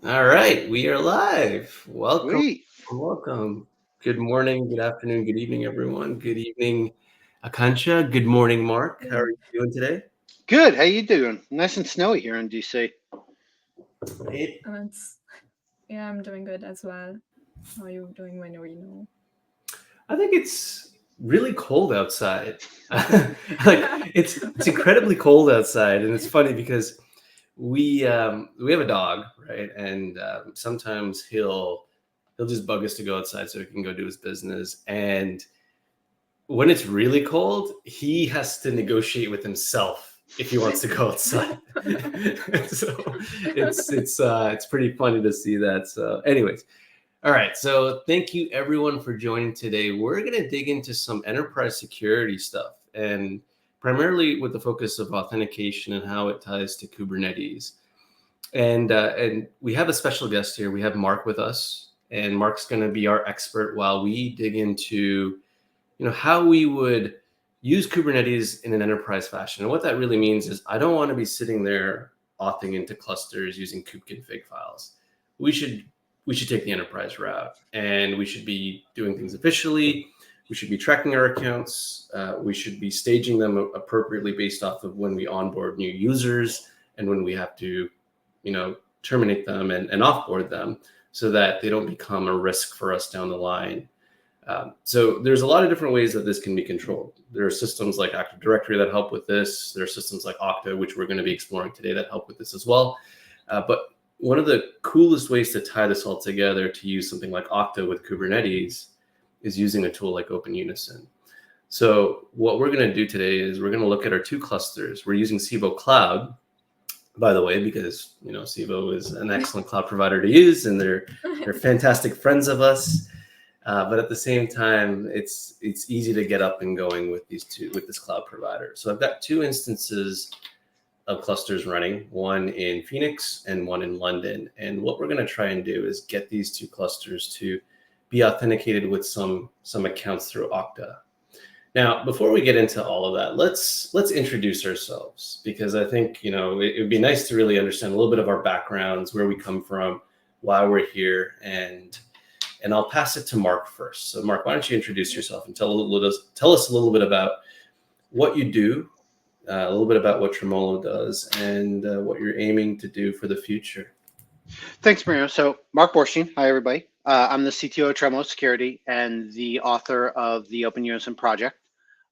All right, we are live. Welcome, Sweet. welcome. Good morning, good afternoon, good evening, everyone. Good evening, Akansha. Good morning, Mark. How are Yeah, you doing today? Good. How you doing? Nice and snowy here in DC. It, and I'm doing good as well. How are you doing when I think it's really cold outside. Like it's incredibly cold outside, and it's funny because we have a dog, right? And sometimes he'll just bug us to go outside so he can go do his business. And when it's really cold, he has to negotiate with himself if he wants to go outside. So it's pretty funny to see that. So, anyways, all right. So thank you everyone for joining today. We're gonna dig into some enterprise security stuff, and primarily with the focus of authentication and how it ties to Kubernetes. And we have a special guest here. We have Marc with us, and Marc's going to be our expert while we dig into how we would use Kubernetes in an enterprise fashion. And what that really means is I don't want to be sitting there authing into clusters using kubeconfig files. We should we should take the enterprise route, and we should be doing things officially. We should be tracking our accounts. We should be staging them appropriately based off of when we onboard new users and when we have to, terminate them and offboard them so that they don't become a risk for us down the line. So there's a lot of different ways that this can be controlled. There are systems like Active Directory that help with this. There are systems like Okta, which we're going to be exploring today, that help with this as well. But one of the coolest ways to tie this all together to use something like Okta with Kubernetes is using a tool like OpenUnison. So what we're going to do today is we're going to look at our two clusters. We're using Civo Cloud, by the way, because Civo is an excellent cloud provider to use, and they're fantastic friends of us. But at the same time, it's easy to get up and going with this cloud provider. So I've got two instances of clusters running, one in Phoenix and one in London. And what we're going to try and do is get these two clusters to be authenticated with some accounts through Okta. Now, before we get into all of that, let's introduce ourselves, because I think it would be nice to really understand a little bit of our backgrounds, where we come from, why we're here, and I'll pass it to Marc first. So, Marc, why don't you introduce yourself and tell us a little bit about what you do, a little bit about what Tremolo does, and what you're aiming to do for the future. Thanks, Marino. So, Marc Borstein. Hi, everybody. I'm the CTO of TremoloSecurity and the author of the OpenUnison project.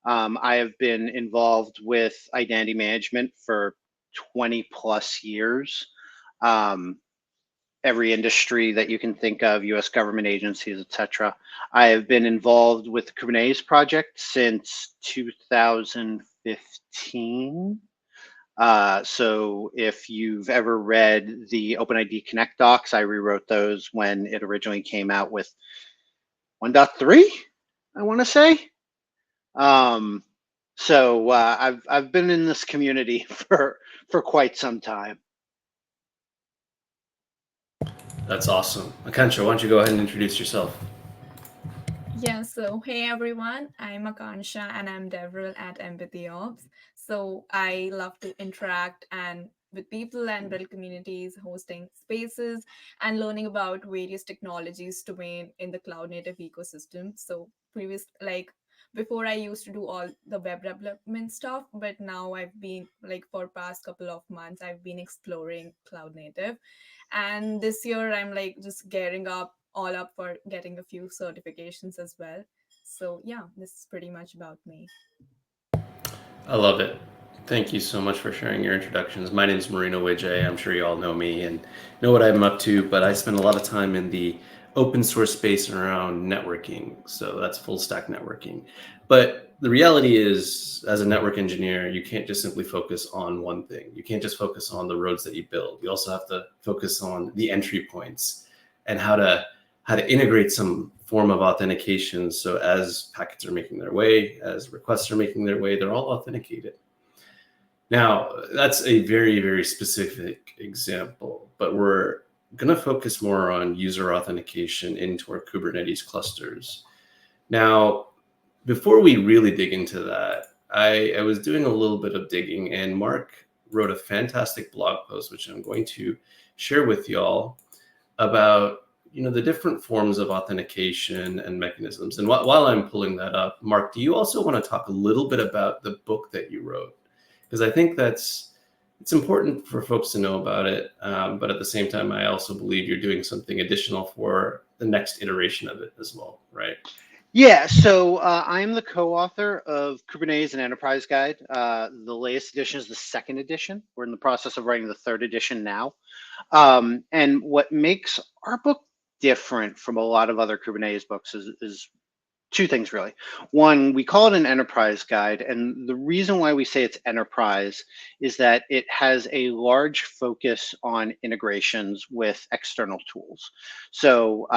I have been involved with identity management for 20 plus years. Every industry that you can think of, U.S. government agencies, etc. I have been involved with the Kubernetes project since 2015. So if you've ever read the OpenID Connect docs, I rewrote those when it originally came out with 1.3, I want to say. So I've been in this community for quite some time. That's awesome. Akansha, why don't you go ahead and introduce yourself? Yeah, so hey everyone, I'm Akansha and I'm DevRel at EmpathyOps. So I love to interact and with people and build communities, hosting spaces, and learning about various technologies to win in the cloud native ecosystem. So before I used to do all the web development stuff, but now I've been for past couple of months I've been exploring cloud native, and this year I'm just gearing up all up for getting a few certifications as well. So yeah, this is pretty much about me. I love it. Thank you so much for sharing your introductions. My name is Marino Wijay. I'm sure you all know me and know what I'm up to, but I spend a lot of time in the open source space around networking. So that's full stack networking. But the reality is, as a network engineer, you can't just simply focus on one thing. You can't just focus on the roads that you build. You also have to focus on the entry points and how to integrate some form of authentication. So as packets are making their way, as requests are making their way, they're all authenticated. Now, that's a very, very specific example, but we're going to focus more on user authentication into our Kubernetes clusters. Now, before we really dig into that, I was doing a little bit of digging, and Marc wrote a fantastic blog post, which I'm going to share with y'all. about the different forms of authentication and mechanisms. And while I'm pulling that up, Marc, do you also want to talk a little bit about the book that you wrote? Because I think it's important for folks to know about it. But at the same time, I also believe you're doing something additional for the next iteration of it as well, right? Yeah, so I'm the co-author of Kubernetes and Enterprise Guide. The latest edition is the second edition. We're in the process of writing the third edition now. And what makes our book different from a lot of other Kubernetes books is two things, really. One, we call it an enterprise guide. And the reason why we say it's enterprise is that it has a large focus on integrations with external tools. So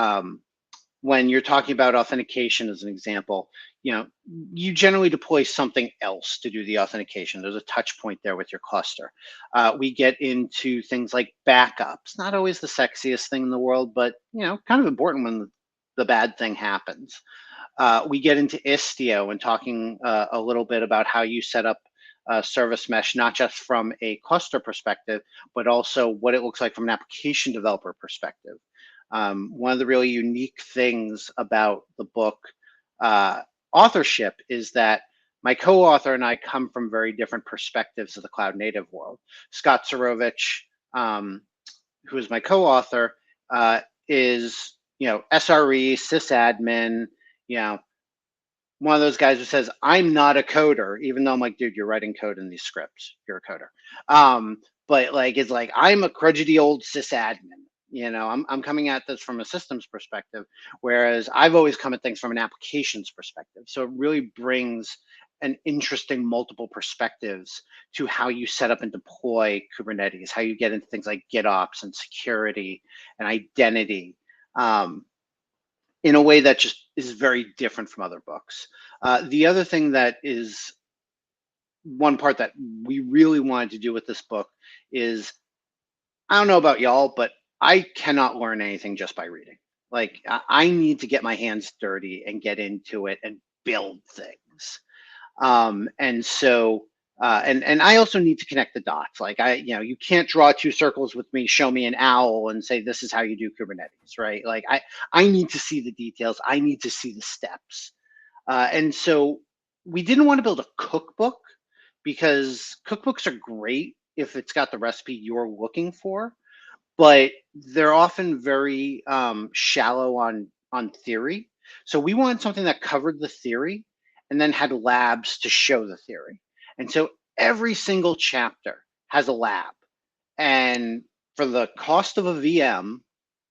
when you're talking about authentication as an example, you generally deploy something else to do the authentication. There's a touch point there with your cluster. We get into things like backups, not always the sexiest thing in the world, but kind of important when the bad thing happens. We get into Istio and talking a little bit about how you set up service mesh, not just from a cluster perspective, but also what it looks like from an application developer perspective. One of the really unique things about the book authorship is that my co-author and I come from very different perspectives of the cloud native world. Scott Sorovich, who is my co-author, is SRE, sysadmin, one of those guys who says, I'm not a coder, even though I'm like, dude, you're writing code in these scripts. You're a coder. But like, it's like, I'm a crudgety old sysadmin. I'm coming at this from a systems perspective, whereas I've always come at things from an applications perspective. So it really brings an interesting multiple perspectives to how you set up and deploy Kubernetes, how you get into things like GitOps and security and identity in a way that just is very different from other books. The other thing that is one part that we really wanted to do with this book is, I don't know about y'all, but I cannot learn anything just by reading. Like, I need to get my hands dirty and get into it and build things. And so, and I also need to connect the dots. Like, you can't draw two circles with me, show me an owl and say, this is how you do Kubernetes, right? Like, I need to see the details. I need to see the steps. And so we didn't want to build a cookbook, because cookbooks are great if it's got the recipe you're looking for, but they're often very shallow on theory. So we wanted something that covered the theory and then had labs to show the theory. And so every single chapter has a lab. And for the cost of a VM,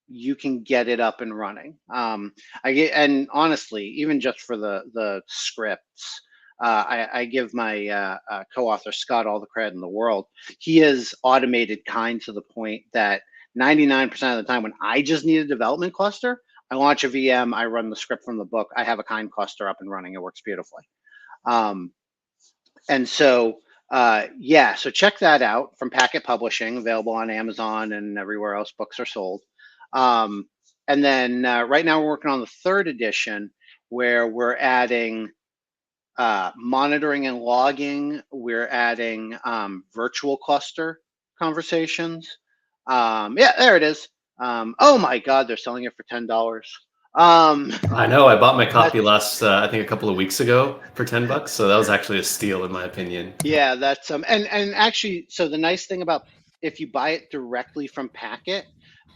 you can get it up and running. And honestly, even just for the scripts, I give my co-author Scott all the credit in the world. He has automated kind to the point that 99% of the time when I just need a development cluster, I launch a VM, I run the script from the book, I have a kind cluster up and running, it works beautifully. And so, yeah, so check that out from Packet Publishing, available on Amazon and everywhere else books are sold. And then right now we're working on the third edition, where we're adding monitoring and logging. We're adding virtual cluster conversations. Yeah, there it is. Oh my God, they're selling it for $10. I know. I bought my copy last, I think, a couple of weeks ago for $10. So that was actually a steal, in my opinion. Yeah, that's and actually, so the nice thing about if you buy it directly from Packet,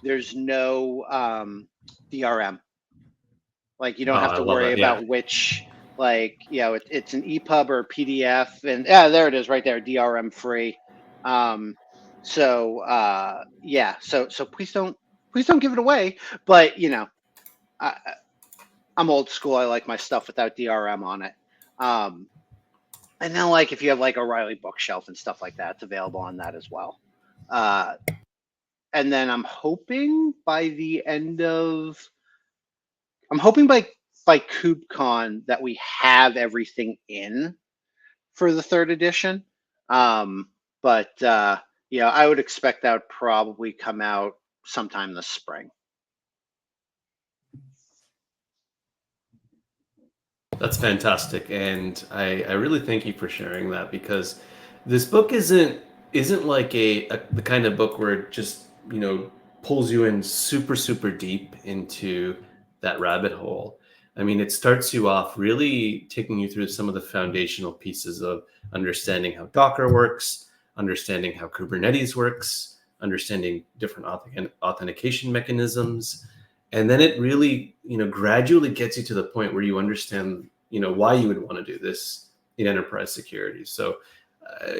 there's no DRM. Like, you don't have to worry about which, like, it's an EPUB or PDF, and yeah, there it is right there, DRM free. So yeah, so please don't give it away. But I'm old school. I like my stuff without DRM on it. And then, like, if you have like O'Reilly Bookshelf and stuff like that, it's available on that as well. And then I'm hoping by KubeCon that we have everything in for the third edition. But I would expect that would probably come out sometime this spring. That's fantastic, and I really thank you for sharing that, because this book isn't like the kind of book where it just pulls you in super deep into that rabbit hole. I mean, it starts you off really taking you through some of the foundational pieces of understanding how Docker works, understanding how Kubernetes works, understanding different authentication mechanisms. And then it really, gradually gets you to the point where you understand, why you would want to do this in enterprise security. So,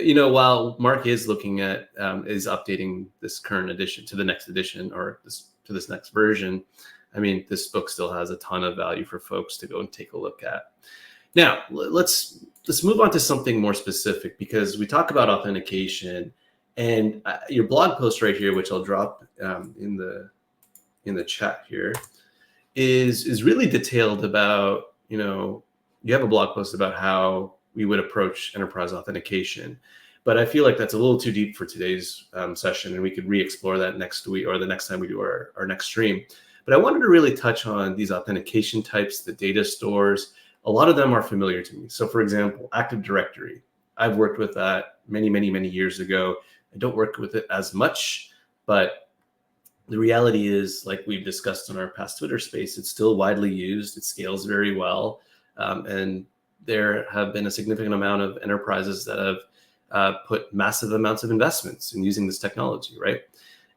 while Marc is looking at, is updating this current edition to the next edition or to this next version, I mean, this book still has a ton of value for folks to go and take a look at. Now, let's move on to something more specific, because we talk about authentication, and your blog post right here, which I'll drop in the chat here, is really detailed about, you have a blog post about how we would approach enterprise authentication. But I feel like that's a little too deep for today's session, and we could re-explore that next week or the next time we do our next stream. But I wanted to really touch on these authentication types, the data stores. A lot of them are familiar to me. So for example, Active Directory. I've worked with that many years ago. I don't work with it as much, but the reality is, like we've discussed in our past Twitter space, it's still widely used. It scales very well. And there have been a significant amount of enterprises that have put massive amounts of investments in using this technology, right?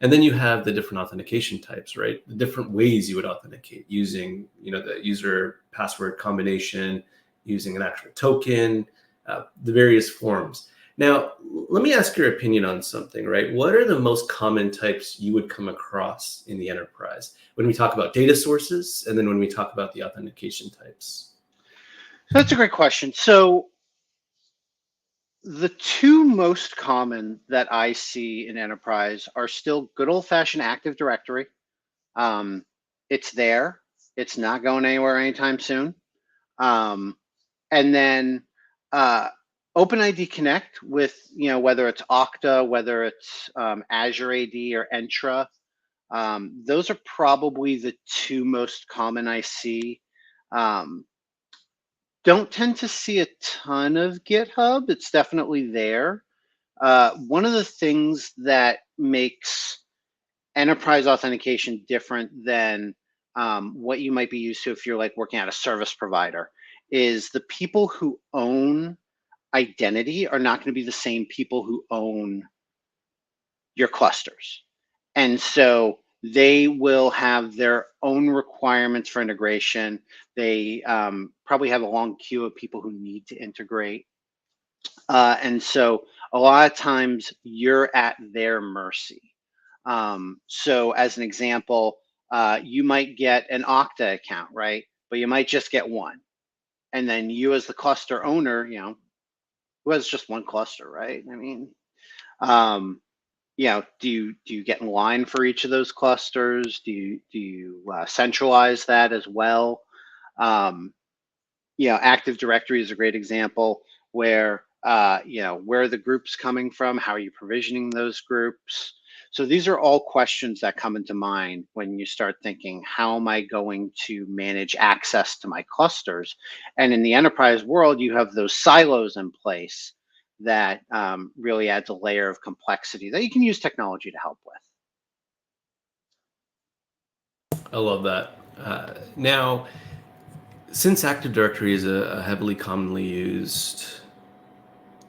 And then you have the different authentication types, right? The different ways you would authenticate using, the user password combination, using an actual token, the various forms. Now, let me ask your opinion on something, right? What are the most common types you would come across in the enterprise when we talk about data sources, and then when we talk about the authentication types? That's a great question. So the two most common that I see in enterprise are still good old-fashioned Active Directory. It's there. It's not going anywhere anytime soon. And then OpenID Connect with, whether it's Okta, whether it's Azure AD or Entra. Those are probably the two most common I see. Don't tend to see a ton of GitHub. It's definitely there. One of the things that makes enterprise authentication different than what you might be used to if you're like working at a service provider is the people who own identity are not going to be the same people who own your clusters. And so they will have their own requirements for integration. They probably have a long queue of people who need to integrate. And so a lot of times you're at their mercy. So as an example, you might get an Okta account, right? But you might just get one. And then you as the cluster owner, who has just one cluster, right? I mean, do you get in line for each of those clusters? Do you centralize that as well? Active Directory is a great example where where are the groups coming from? How are you provisioning those groups? So these are all questions that come into mind when you start thinking, how am I going to manage access to my clusters? And in the enterprise world, you have those silos in place that really adds a layer of complexity that you can use technology to help with. I love that. Now, since Active Directory is a heavily commonly used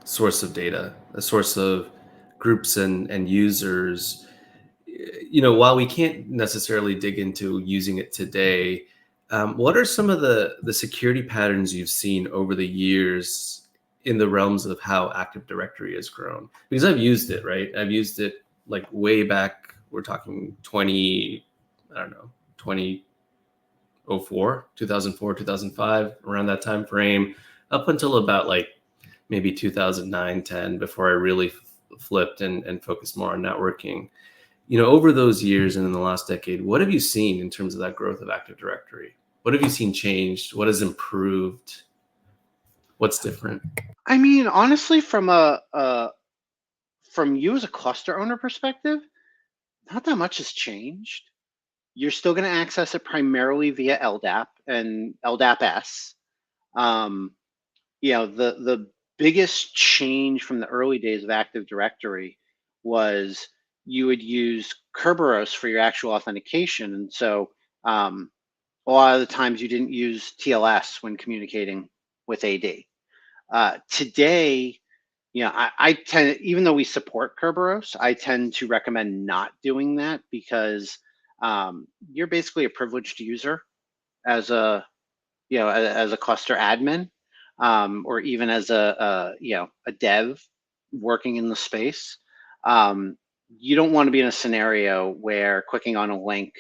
source of data, a source of groups and users, while we can't necessarily dig into using it today, what are some of the security patterns you've seen over the years in the realms of how Active Directory has grown? Because I've used it, right? I've used it like way back, we're talking 2004, 2005, around that time frame, up until about like maybe 2009, 10, before I really flipped and focused more on networking. Over those years and in the last decade, what have you seen in terms of that growth of Active Directory? What have you seen changed? What has improved? What's different? I mean, honestly, from you as a cluster owner perspective, not that much has changed. You're still going to access it primarily via LDAP and LDAP-S. The biggest change from the early days of Active Directory was you would use Kerberos for your actual authentication. And so a lot of the times you didn't use TLS when communicating with AD. Today, I tend, even though we support Kerberos, I tend to recommend not doing that because you're basically a privileged user as a as a cluster admin, or even as a dev working in the space. You don't want to be in a scenario where clicking on a link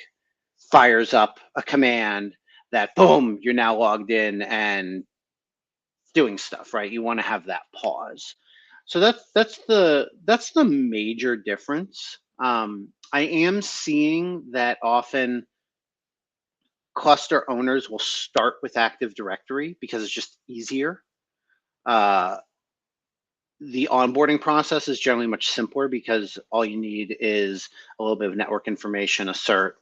fires up a command that boom, you're now logged in and doing stuff, right? You want to have that pause. So that's the major difference. I am seeing that often cluster owners will start with Active Directory because it's just easier. The onboarding process is generally much simpler because all you need is a little bit of network information, a cert,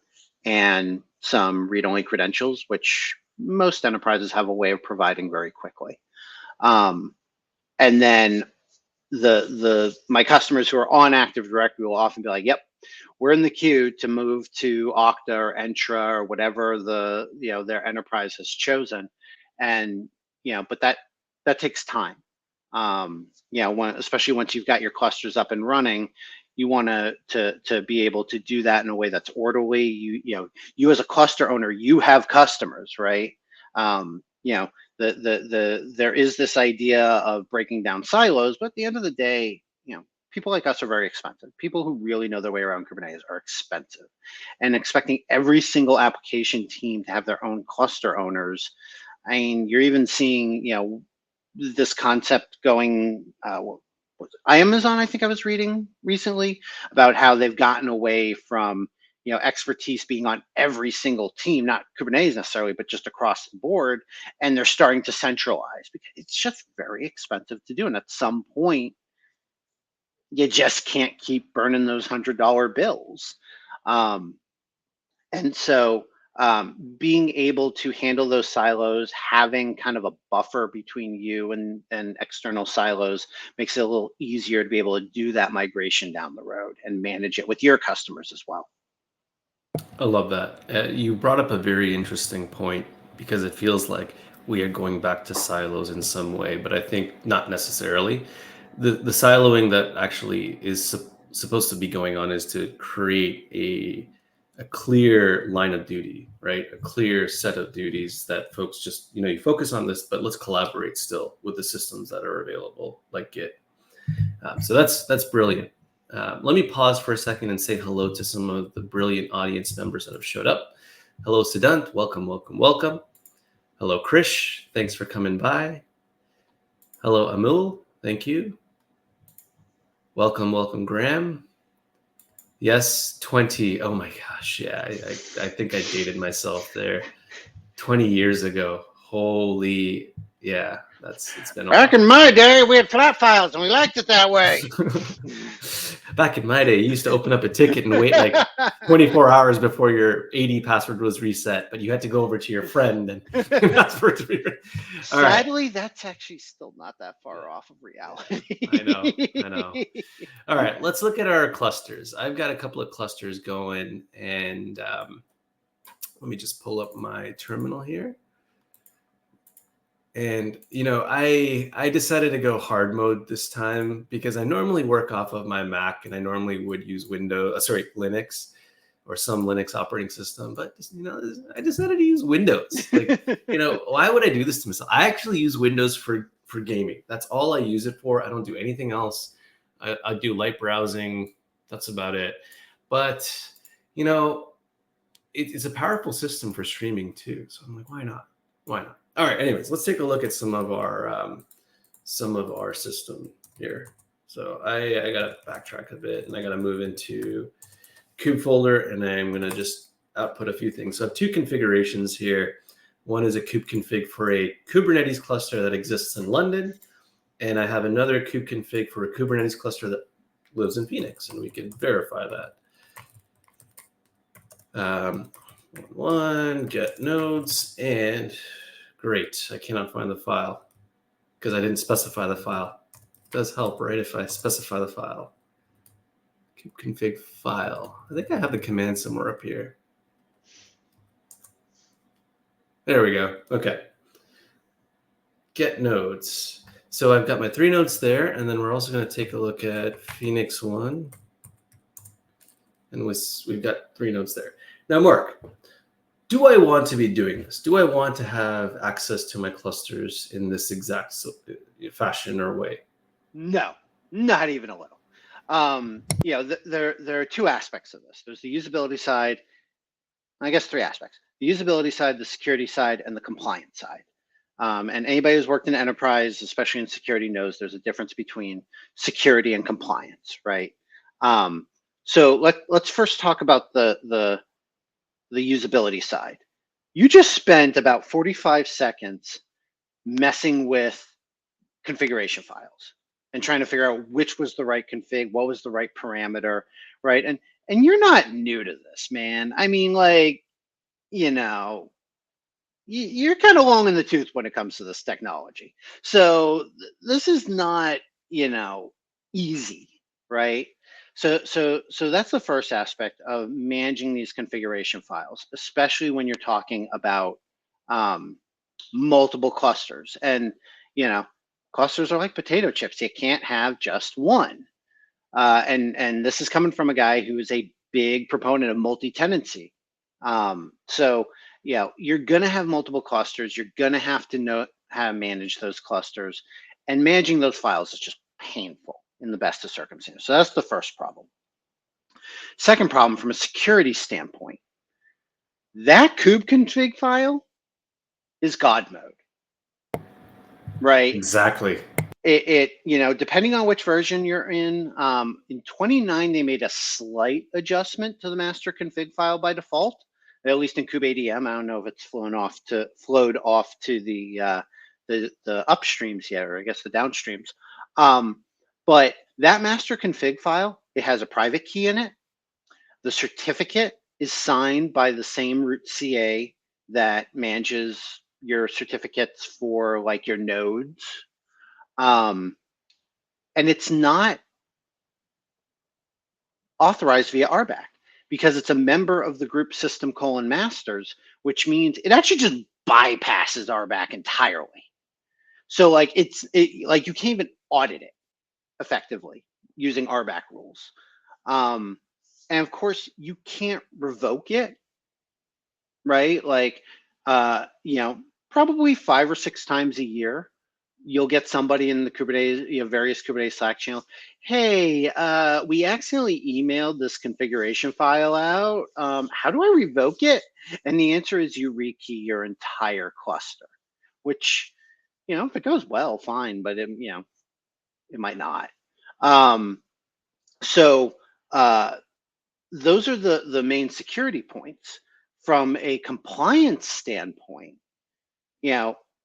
and some read-only credentials, which most enterprises have a way of providing very quickly. And then my customers who are on Active Directory will often be like, "Yep, we're in the queue to move to Okta or Entra or whatever their enterprise has chosen," and but that takes time. Especially once you've got your clusters up and running, you want to be able to do that in a way that's orderly. You as a cluster owner, you have customers, right? There is this idea of breaking down silos, but at the end of the day, people like us are very expensive. People who really know their way around Kubernetes are expensive, and expecting every single application team to have their own cluster owners. I mean, you're even seeing, this concept going, Amazon, I think I was reading recently about how they've gotten away from, expertise being on every single team, not Kubernetes necessarily, but just across the board. And they're starting to centralize because it's just very expensive to do. And at some point, you just can't keep burning those $100 bills. And so being able to handle those silos, having kind of a buffer between you and external silos makes it a little easier to be able to do that migration down the road and manage it with your customers as well. I love that. You brought up a very interesting point because it feels like we are going back to silos in some way, but I think not necessarily. The siloing that actually is supposed to be going on is to create a clear line of duty, right? A clear set of duties that folks just, you focus on this, but let's collaborate still with the systems that are available, like Git. So that's brilliant. Let me pause for a second and say hello to some of the brilliant audience members that have showed up. Hello, Siddhant. Welcome, welcome, welcome. Hello, Krish. Thanks for coming by. Hello, Amul. Thank you. Welcome, welcome, Graham. Yes, 20. Oh my gosh. Yeah, I think I dated myself there. 20 years ago. Holy, yeah, it's been a Back in my day, we had flat files and we liked it that way. Back in my day, you used to open up a ticket and wait like 24 hours before your AD password was reset, but you had to go over to your friend and ask for it to be. Sadly, that's actually still not that far off of reality. I know. All right, let's look at our clusters. I've got a couple of clusters going, and let me just pull up my terminal here. And, I decided to go hard mode this time because I normally work off of my Mac and I normally would use Linux or some Linux operating system. But, I decided to use Windows. Like, why would I do this to myself? I actually use Windows for gaming. That's all I use it for. I don't do anything else. I do light browsing. That's about it. But, it's a powerful system for streaming too. So I'm like, why not? Why not? All right. Anyways, let's take a look at some of our system here. So I got to backtrack a bit, and I got to move into kube folder, and I'm going to just output a few things. So I have two configurations here. One is a kube config for a Kubernetes cluster that exists in London, and I have another kube config for a Kubernetes cluster that lives in Phoenix, and we can verify that. One get nodes, and great. I cannot find the file because I didn't specify the file. It does help, right, if I specify the file. config file. I think I have the command somewhere up here. There we go. Okay. Get nodes. So I've got my 3 nodes there, and then we're also going to take a look at Phoenix 1. And we've got 3 nodes there. Now, Marc, do I want to be doing this? Do I want to have access to my clusters in this exact fashion or way? No, not even a little. There are 2 aspects of this. There's the usability side. I guess 3 aspects: the usability side, the security side, and the compliance side. And anybody who's worked in enterprise, especially in security, knows there's a difference between security and compliance, right? So let's first talk about the usability side. You just spent about 45 seconds messing with configuration files and trying to figure out which was the right config, what was the right parameter, right? And you're not new to this, man. I mean, like, you know, you're kind of long in the tooth when it comes to this technology. So this is not, easy, right? So that's the first aspect of managing these configuration files, especially when you're talking about multiple clusters. And clusters are like potato chips. You can't have just one. And this is coming from a guy who is a big proponent of multi-tenancy. So you're going to have multiple clusters. You're going to have to know how to manage those clusters, and managing those files is just painful in the best of circumstances. So that's the first problem. Second problem, from a security standpoint, that kube config file is God mode, right? Exactly. It depending on which version you're in 29, they made a slight adjustment to the master config file by default, at least in kubeadm. I don't know if it's flowed off to the upstreams yet, or I guess the downstreams. But that master config file, it has a private key in it. The certificate is signed by the same root CA that manages your certificates for like your nodes. And it's not authorized via RBAC because it's a member of the group system : masters, which means it actually just bypasses RBAC entirely. So like like you can't even audit it effectively using RBAC rules. And of course you can't revoke it, right? Like, probably 5 or 6 times a year, you'll get somebody in the Kubernetes, various Kubernetes Slack channels. Hey, we accidentally emailed this configuration file out. How do I revoke it? And the answer is you rekey your entire cluster, which, if it goes well, fine, but it might not. So those are the main security points. From a compliance standpoint,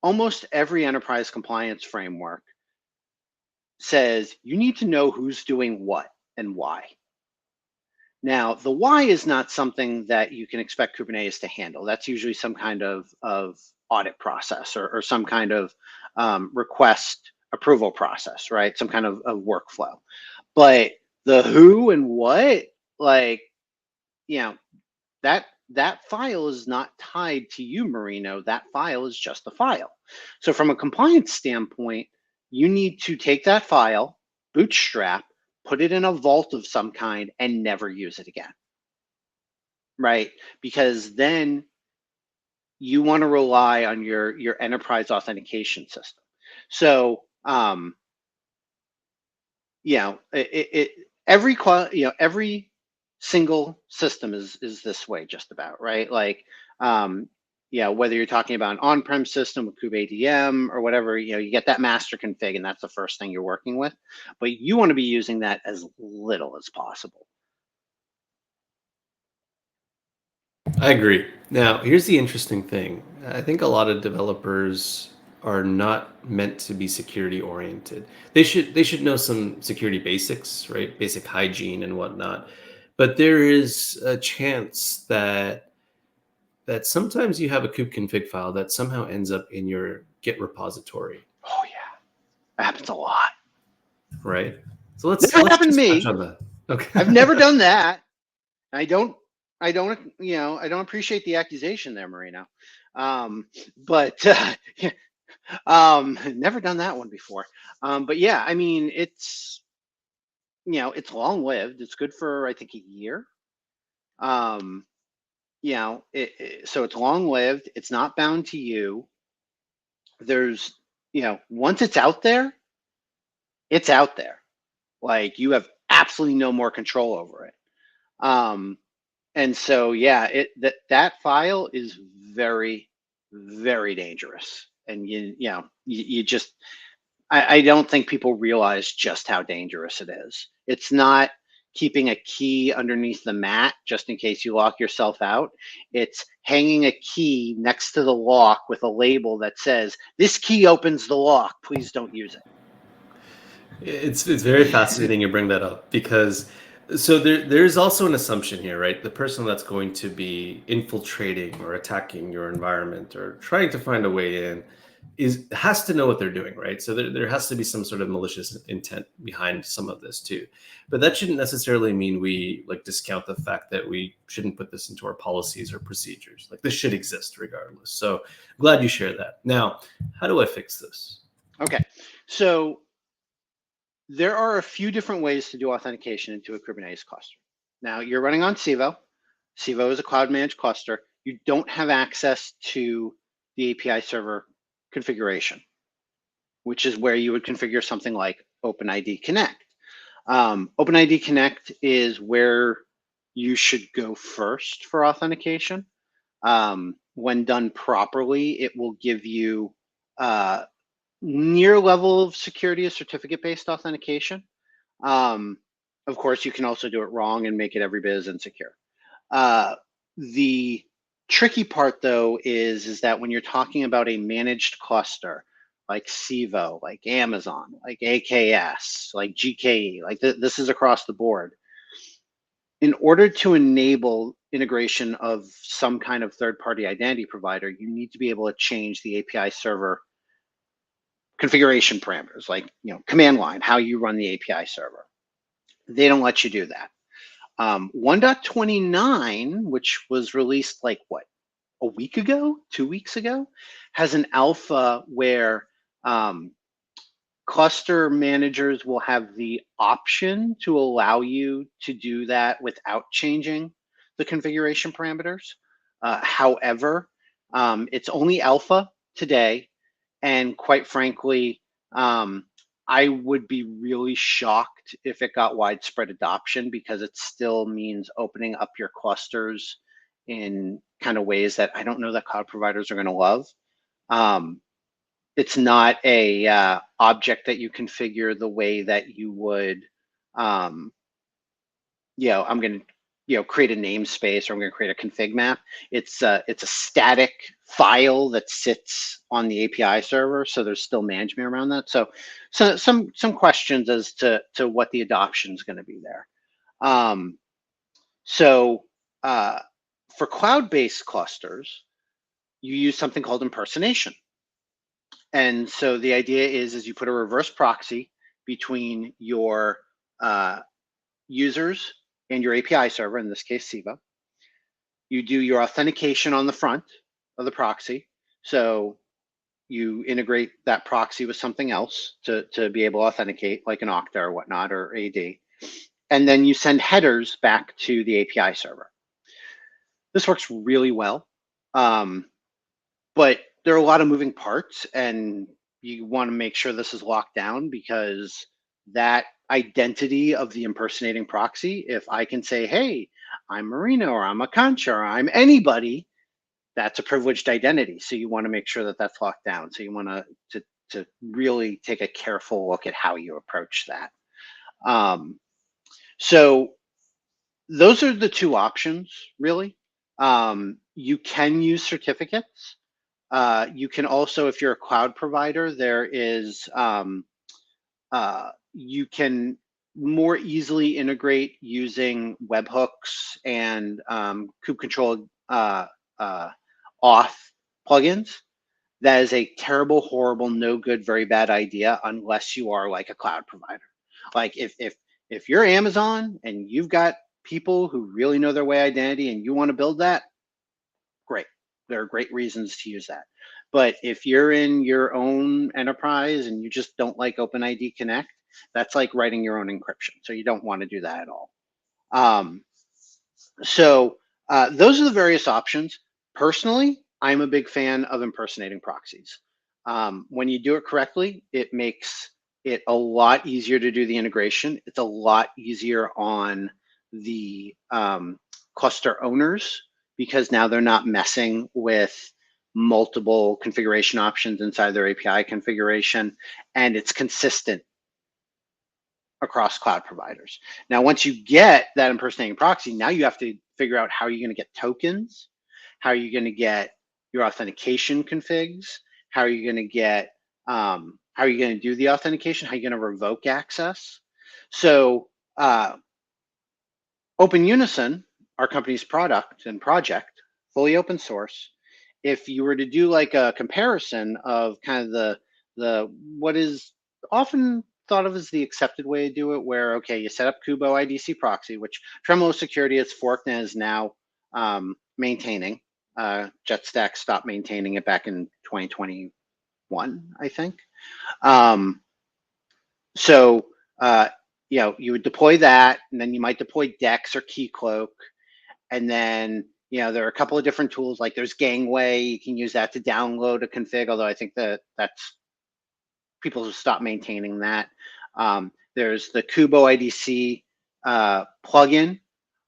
almost every enterprise compliance framework says you need to know who's doing what and why. Now, the why is not something that you can expect Kubernetes to handle. That's usually some kind of audit process or some kind of request approval process, right? Some kind of workflow. But the who and what, like, that file is not tied to you, Marino. That file is just a file. So from a compliance standpoint, you need to take that file, bootstrap, put it in a vault of some kind, and never use it again, right? Because then you want to rely on your enterprise authentication system. So, every single system is this way, just about, right? Like, whether you're talking about an on-prem system with kubeadm or whatever, you get that master config, and that's the first thing you're working with. But you want to be using that as little as possible. I agree. Now, here's the interesting thing. I think a lot of developers are not meant to be security oriented. They should know some security basics, right? Basic hygiene and whatnot. But there is a chance that sometimes you have a kube config file that somehow ends up in your Git repository. Oh yeah, that happens a lot. Right. So let's happened to just me. touch on that. Okay. I've never done that. I don't appreciate the accusation there, Marino. But never done that one before. But yeah, I mean, it's long lived. It's good for, I think, a year. So it's long lived. It's not bound to you. There's, once it's out there, it's out there. Like, you have absolutely no more control over it. And so, yeah, that file is very, very dangerous. And you just, I don't think people realize just how dangerous it is. It's not keeping a key underneath the mat just in case you lock yourself out. It's hanging a key next to the lock with a label that says, "This key opens the lock. Please don't use it." It's very fascinating you bring that up, because so there's also an assumption here, right? The person that's going to be infiltrating or attacking your environment or trying to find a way in has to know what they're doing, right? So there has to be some sort of malicious intent behind some of this too. But that shouldn't necessarily mean we like discount the fact that we shouldn't put this into our policies or procedures. Like, this should exist regardless. So glad you shared that. Now, how do I fix this? Okay, so there are a few different ways to do authentication into a Kubernetes cluster. Now, you're running on Civo. Civo is a cloud managed cluster. You don't have access to the API server configuration, which is where you would configure something like OpenID Connect. OpenID Connect is where you should go first for authentication. When done properly, it will give you near level of security of certificate-based authentication. Of course, you can also do it wrong and make it every bit as insecure. The tricky part, though, is that when you're talking about a managed cluster, like Civo, like Amazon, like AKS, like GKE, like this is across the board. In order to enable integration of some kind of third-party identity provider, you need to be able to change the API server configuration parameters, like command line, how you run the API server. They don't let you do that. 1.29, which was released like a week ago, 2 weeks ago, has an alpha where cluster managers will have the option to allow you to do that without changing the configuration parameters. However, it's only alpha today. And quite frankly, I would be really shocked if it got widespread adoption, because it still means opening up your clusters in kind of ways that I don't know that cloud providers are going to love. It's not a object that you configure the way that you would, I'm going to create a namespace, or I'm going to create a config map. It's a static file that sits on the API server, so there's still management around that. So some questions as to what the adoption is going to be there. For cloud-based clusters, you use something called impersonation. And so the idea is you put a reverse proxy between your users and your API server, in this case, Civo. You do your authentication on the front of the proxy. So you integrate that proxy with something else to be able to authenticate, like an Okta or whatnot, or AD. And then you send headers back to the API server. This works really well. But there are a lot of moving parts, and you want to make sure this is locked down, because that identity of the impersonating proxy, if I can say, hey, I'm Marino, or I'm Akansha, or I'm anybody, that's a privileged identity. So you want to make sure that that's locked down. So you want to really take a careful look at how you approach that. So those are the two options, really. You can use certificates. You can also, if you're a cloud provider, there is, you can more easily integrate using webhooks and kube-controlled auth plugins. That is a terrible, horrible, no good, very bad idea unless you are like a cloud provider. Like if if you're Amazon and you've got people who really know their way identity and you want to build that, great. There are great reasons to use that. But if you're in your own enterprise and you just don't like OpenID Connect, that's like writing your own encryption. So you don't want to do that at all. Those are the various options. Personally, I'm a big fan of impersonating proxies. When you do it correctly, it makes it a lot easier to do the integration. It's a lot easier on the cluster owners because now they're not messing with multiple configuration options inside their API configuration, and it's consistent across cloud providers. Now, once you get that impersonating proxy, now you have to figure out how you're going to get tokens, how are you going to get your authentication configs, how are you going to get, how are you going to do the authentication, how are you going to revoke access. So OpenUnison, our company's product and project, fully open source. If you were to do like a comparison of kind of the what is often thought of as the accepted way to do it, where, okay, you set up Kubo IDC proxy, which TremoloSecurity has forked and is now maintaining. JetStack stopped maintaining it back in 2021, I think. You would deploy that, and then you might deploy Dex or Keycloak, and then there are a couple of different tools, like there's Gangway. You can use that to download a config, although I think that's people have stopped maintaining that. There's the Kubo IDC plugin,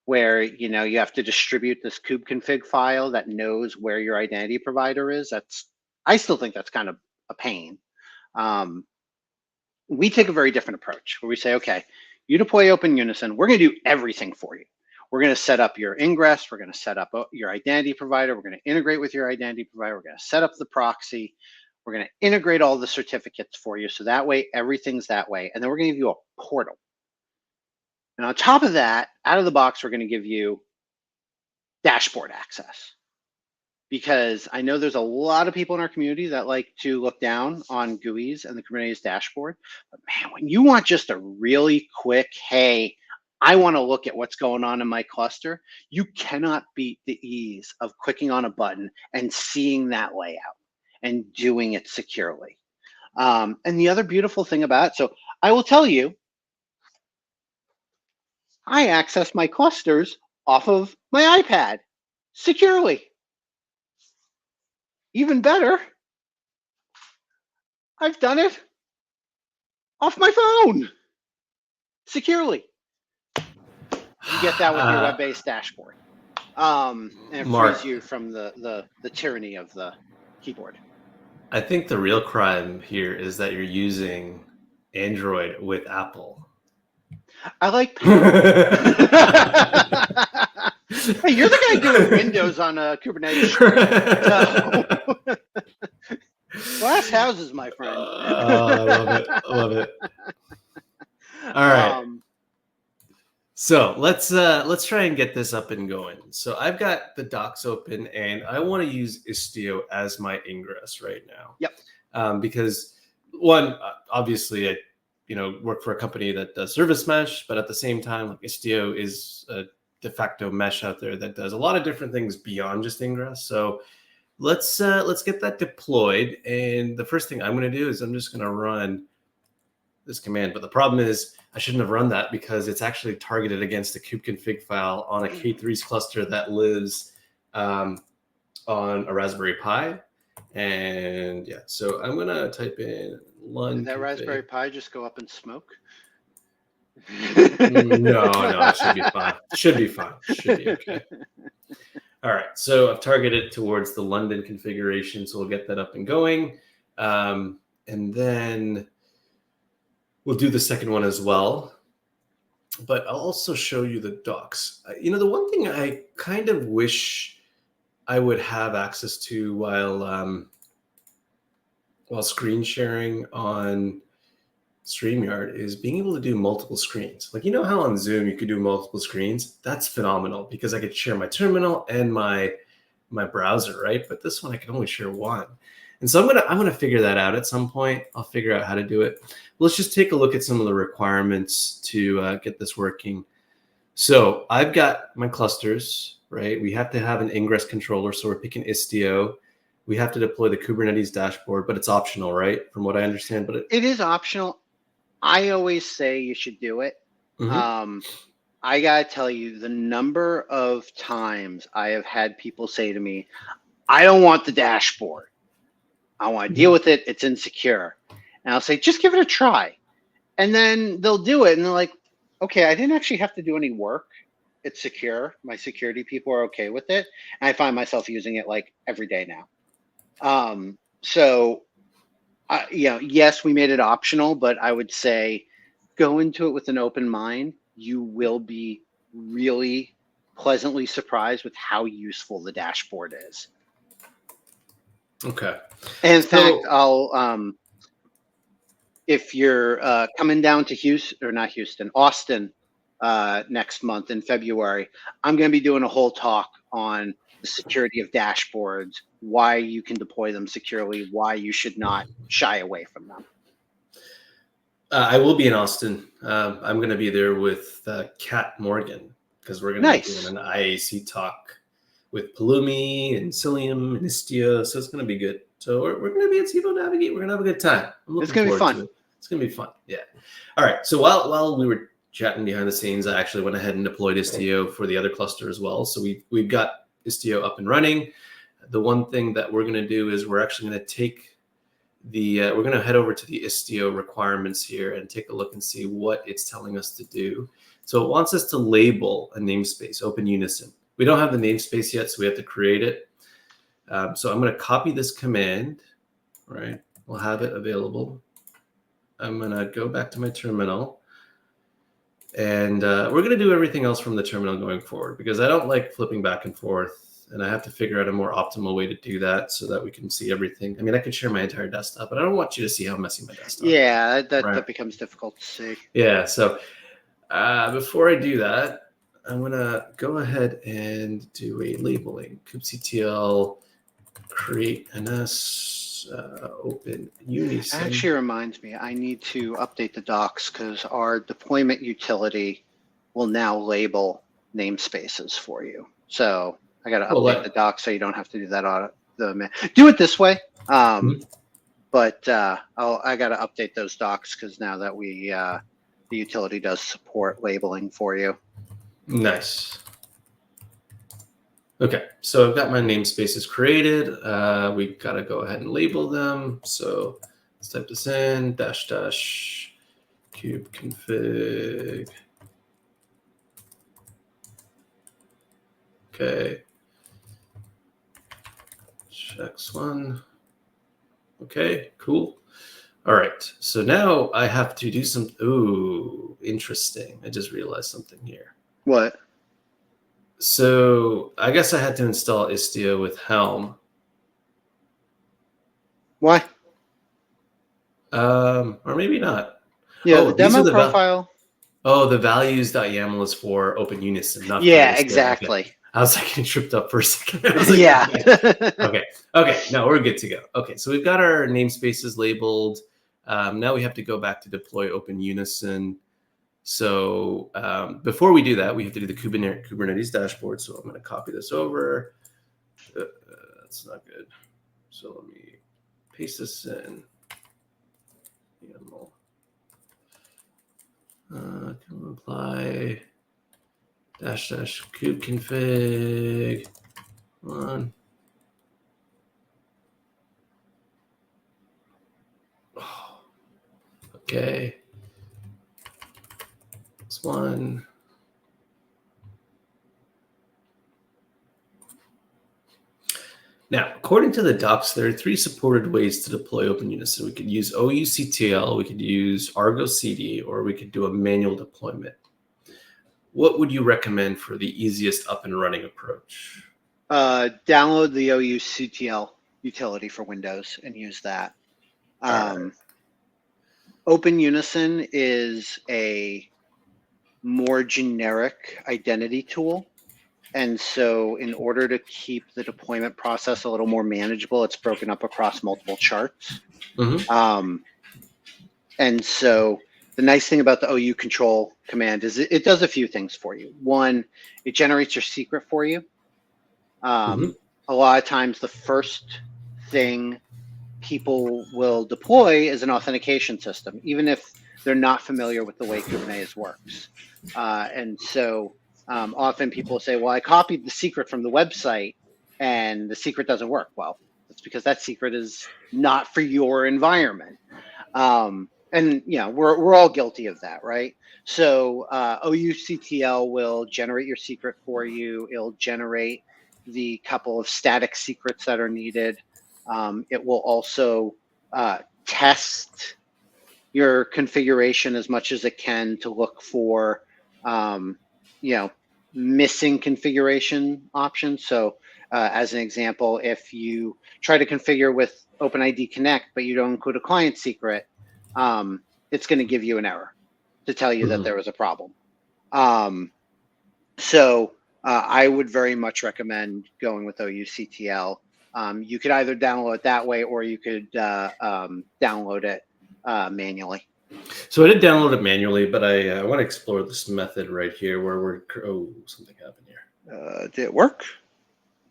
where you have to distribute this kubeconfig file that knows where your identity provider is. I still think that's kind of a pain. We take a very different approach, where we say, okay, you deploy OpenUnison, we're going to do everything for you. We're going to set up your ingress. We're going to set up your identity provider. We're going to integrate with your identity provider. We're going to set up the proxy. We're going to integrate all the certificates for you. So that way, everything's that way. And then we're going to give you a portal. And on top of that, out of the box, we're going to give you dashboard access. Because I know there's a lot of people in our community that like to look down on GUIs and the Kubernetes dashboard. But man, when you want just a really quick, hey, I want to look at what's going on in my cluster, you cannot beat the ease of clicking on a button and seeing that layout and doing it securely. And the other beautiful thing about it, so I will tell you, I access my clusters off of my iPad securely. Even better, I've done it off my phone securely. You get that with your web-based dashboard. And it Marc, frees you from the tyranny of the keyboard. I think the real crime here is that you're using Android with Apple. I like Hey, you're the guy doing Windows on Kubernetes. So. Glass houses, my friend. I love it. I love it. All right. So let's try and get this up and going. So I've got the docs open, and I want to use Istio as my ingress right now. Yep. Because one, obviously, I work for a company that does service mesh, but at the same time, like Istio is a de facto mesh out there that does a lot of different things beyond just ingress. So let's get that deployed. And the first thing I'm going to do is I'm just going to run this command. But the problem is I shouldn't have run that because it's actually targeted against a kubeconfig file on a K8s cluster that lives on a Raspberry Pi. And yeah, so I'm going to type in lun. Did that Raspberry Pi just go up in smoke? No, it should be fine. Should be fine. Should be okay. All right, so I've targeted towards the London configuration, so we'll get that up and going. And then we'll do the second one as well. But I'll also show you the docs. The one thing I kind of wish I would have access to while screen sharing on StreamYard is being able to do multiple screens. Like, how on Zoom you could do multiple screens? That's phenomenal because I could share my terminal and my browser, right? But this one I can only share one. And so I'm gonna figure that out at some point. I'll figure out how to do it. Let's just take a look at some of the requirements to get this working. So I've got my clusters, right? We have to have an ingress controller, so we're picking Istio. We have to deploy the Kubernetes dashboard, but it's optional, right? From what I understand, but it is optional. I always say you should do it. Mhm. I gotta tell you, the number of times I have had people say to me, I don't want the dashboard. I want to deal with it. It's insecure. And I'll say, just give it a try. And then they'll do it. And they're like, okay, I didn't actually have to do any work. It's secure. My security people are okay with it. And I find myself using it like every day now. Yes, we made it optional, but I would say go into it with an open mind. You will be really pleasantly surprised with how useful the dashboard is. Okay. And in fact, if you're coming down to Austin next month in February, I'm going to be doing a whole talk on the security of dashboards, why you can deploy them securely, why you should not shy away from them. I will be in Austin. I'm going to be there with Kat Morgan because we're going to be doing an IAC talk with Pulumi and Cilium and Istio. So it's going to be good. So we're going to be at Civo Navigate. We're going to have a good time. I'm looking forward to it. It's going to be fun. Yeah. All right. So while we were chatting behind the scenes, I actually went ahead and deployed Istio for the other cluster as well. So we've got Istio up and running. The one thing that we're going to do is we're actually going to take we're going to head over to the Istio requirements here and take a look and see what it's telling us to do. So it wants us to label a namespace, OpenUnison. We don't have the namespace yet, so we have to create it. So I'm going to copy this command, right? We'll have it available. I'm going to go back to my terminal. And we're going to do everything else from the terminal going forward because I don't like flipping back and forth. And I have to figure out a more optimal way to do that so that we can see everything. I mean, I could share my entire desktop, but I don't want you to see how messy my desktop is. Yeah, that becomes difficult to see. Yeah, so before I do that, I'm going to go ahead and do a labeling. kubectl create ns OpenUnison. Actually reminds me, I need to update the docs because our deployment utility will now label namespaces for you. So I got to update the docs so you don't have to do that on do it this way. But I got to update those docs because now that the utility does support labeling for you. Nice. Okay, so I've got my namespaces created. We've got to go ahead and label them. So let's type this in, -- kubeconfig. Okay. Checks one. Okay, cool. All right, so now I have to do some, ooh, interesting. I just realized something here. What? So I guess I had to install Istio with Helm. Why? Or maybe not. Yeah, the demo profile. The values.yaml is for OpenUnison, not for exactly. Okay. I was like tripped up for a second. I was like, yeah. Okay. No, we're good to go. Okay, so we've got our namespaces labeled. Now we have to go back to deploy OpenUnison. So before we do that, we have to do the Kubernetes dashboard. So I'm going to copy this over. That's not good. So let me paste this in. YAML. Can apply -- kubeconfig. Come on. Oh, okay. This one. Now, according to the docs, there are 3 supported ways to deploy OpenUnison. We could use OUCTL, we could use Argo CD, or we could do a manual deployment. What would you recommend for the easiest up and running approach? Download the OUCTL utility for Windows and use that. OpenUnison is a more generic identity tool. And so in order to keep the deployment process a little more manageable, it's broken up across multiple charts. Mm-hmm. And so the nice thing about the OU control command is it does a few things for you. One, it generates your secret for you. A lot of times the first thing people will deploy is an authentication system, even if they're not familiar with the way Kubernetes works. And so often people say, well, I copied the secret from the website and the secret doesn't work. Well, it's because that secret is not for your environment. And we're all guilty of that, right? So OUCTL will generate your secret for you. It'll generate the couple of static secrets that are needed. It will also test your configuration as much as it can to look for, missing configuration options. So as an example, if you try to configure with OpenID Connect, but you don't include a client secret, it's going to give you an error to tell you that there was a problem. So I would very much recommend going with OUCTL. You could either download it that way or you could download it manually. So I did download it manually, but I want to explore this method right here where something happened here. Did it work?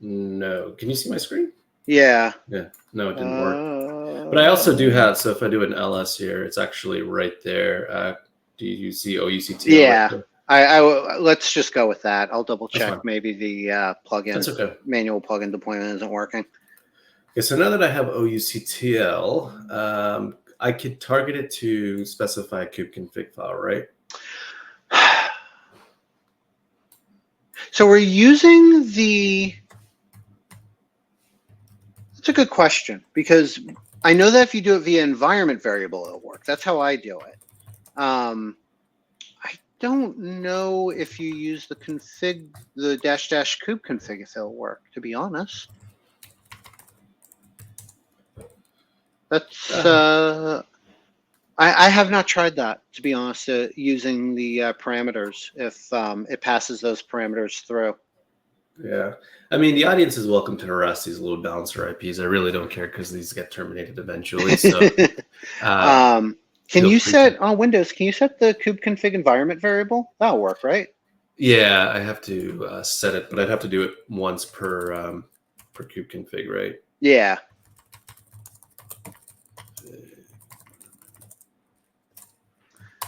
No. Can you see my screen? Yeah. Yeah. No, it didn't work. But I also do have, so if I do an LS here, it's actually right there. Do you see OUCTL? Yeah. Right I let's just go with that. I'll double check. Maybe the plugin, That's okay. Manual plugin deployment isn't working. Okay, so now that I have OUCTL, I could target it to specify a kubeconfig file, right? So we're using that's a good question, because I know that if you do it via environment variable, it'll work. That's how I do it. I don't know if you use the config, the -- kube config, if it'll work, to be honest. That's I have not tried that, to be honest, using the parameters, if it passes those parameters through. Yeah. I mean, the audience is welcome to harass these load balancer IPs. I really don't care because these get terminated eventually. So, can you set on Windows? Can you set the kube config environment variable? That'll work, right? Yeah, I have to set it, but I'd have to do it once per kube config, right? Yeah.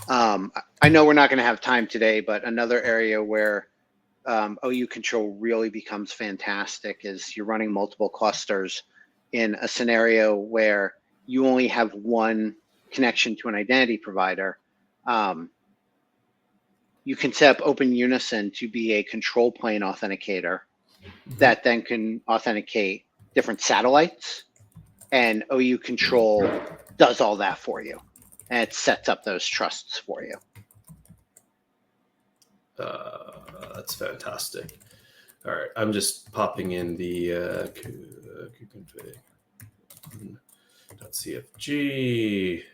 I know we're not going to have time today, but another area where OU control really becomes fantastic is you're running multiple clusters in a scenario where you only have one connection to an identity provider. You can set up OpenUnison to be a control plane authenticator that then can authenticate different satellites, and OU control does all that for you, and it sets up those trusts for you. That's fantastic. All right, I'm just popping in the kubeconfig .cfg.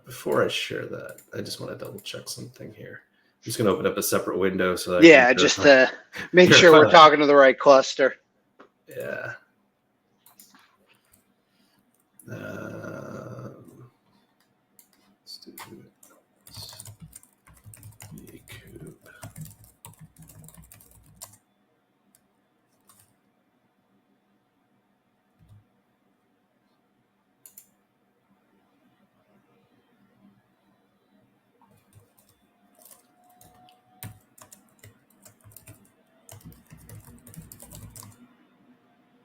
Before I share that, I just want to double check something here. I'm just going to open up a separate window so that just to make sure we're talking to the right cluster. Yeah. Let's do it. Kube.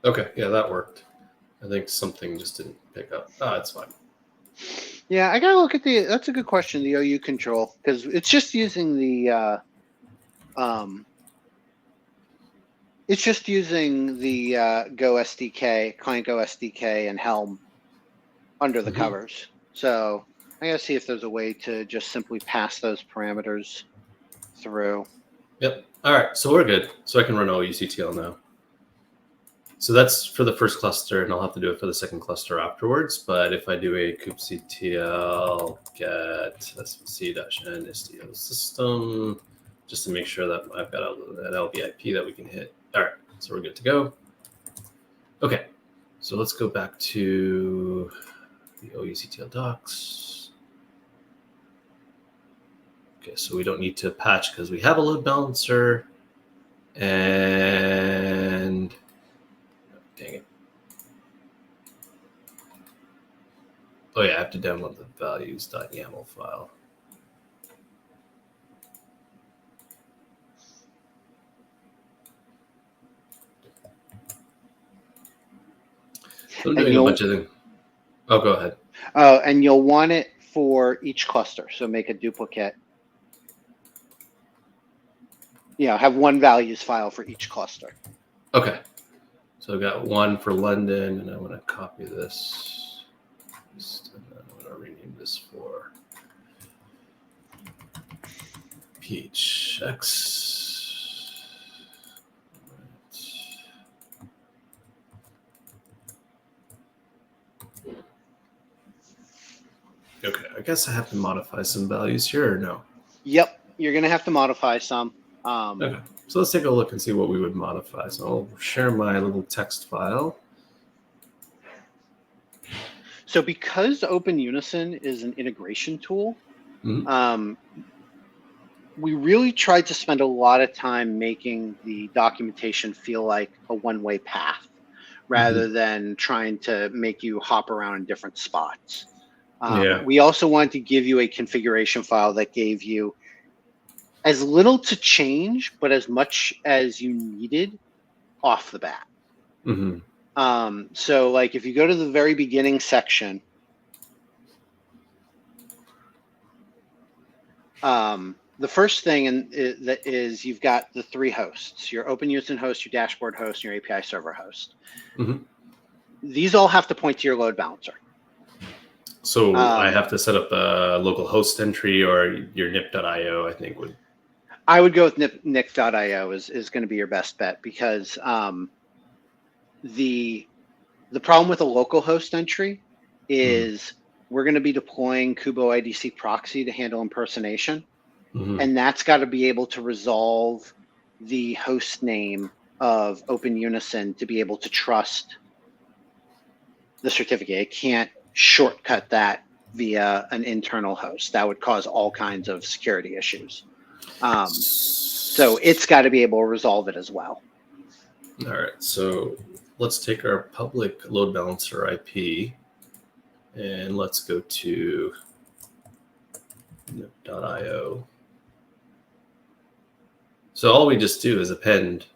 Okay, yeah, that worked. I think something just didn't pick up. It's fine. Yeah, I gotta look at that's a good question, the OU control, because it's just using the Go SDK, client Go SDK, and Helm under the covers. So I gotta see if there's a way to just simply pass those parameters through. Yep. All right, so we're good. So I can run OUCTL now. So that's for the first cluster, and I'll have to do it for the second cluster afterwards. But if I do a kubectl get svc-n istio system, just to make sure that I've got an LBIP that we can hit. All right, so we're good to go. Okay, so let's go back to the OUCTL docs. Okay, so we don't need to patch because we have a load balancer. And dang it. Oh yeah, I have to download the values.yaml file. So I'm doing a bunch of things. Oh, go ahead. And you'll want it for each cluster. So make a duplicate. Have one values file for each cluster. Okay. So I've got one for London, and I want to copy this. And then I'm going to rename this for PHX. Okay, I guess I have to modify some values here, or no? Yep, you're going to have to modify some. Okay, so let's take a look and see what we would modify. So I'll share my little text file. So because OpenUnison is an integration tool, we really tried to spend a lot of time making the documentation feel like a one-way path rather than trying to make you hop around in different spots. We also wanted to give you a configuration file that gave you as little to change, but as much as you needed off the bat. So like if you go to the very beginning section, the first thing is you've got the three hosts, your OpenUnison host, your dashboard host, and your API server host. These all have to point to your load balancer. So I have to set up a local host entry, or your nip.io, I think would. I would go with nip.io is going to be your best bet, because the problem with a local host entry is we're going to be deploying Kubo IDC proxy to handle impersonation. And that's got to be able to resolve the host name of OpenUnison to be able to trust the certificate. It can't shortcut that via an internal host. That would cause all kinds of security issues. So it's got to be able to resolve it as well. All right, so let's take our public load balancer IP and let's go to nip.io. So all we just do is append,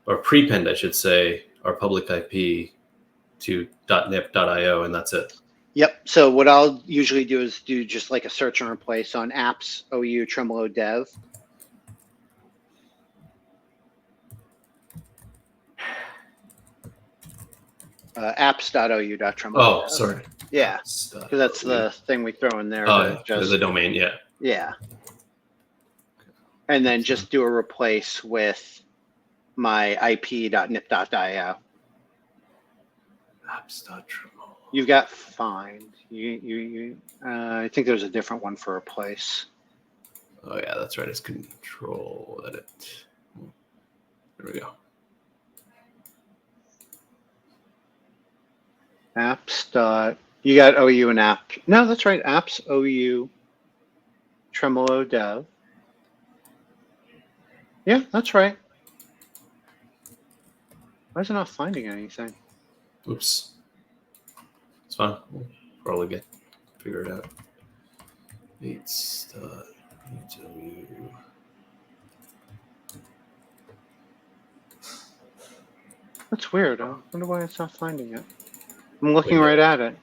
or prepend, I should say, our public IP to .nip.io, and that's it. Yep. So what I'll usually do is do just like a search and replace on apps OU Tremolo dev. apps.ou.tremolo. Oh, sorry. Yeah, because that's the thing we throw in there. Oh, just the domain, yeah. Yeah. And then just do a replace with my ip.nip.io. Apps.tremolo. You've got find. I think there's a different one for replace. Oh yeah, that's right. It's control edit. There we go. Apps. You got OU and app. No, that's right. Apps OU Tremolo dev. Yeah, that's right. Why is it not finding anything? Oops. It's fine. We'll probably figure it out. That's weird. I wonder why it's not finding it. I'm looking right at it.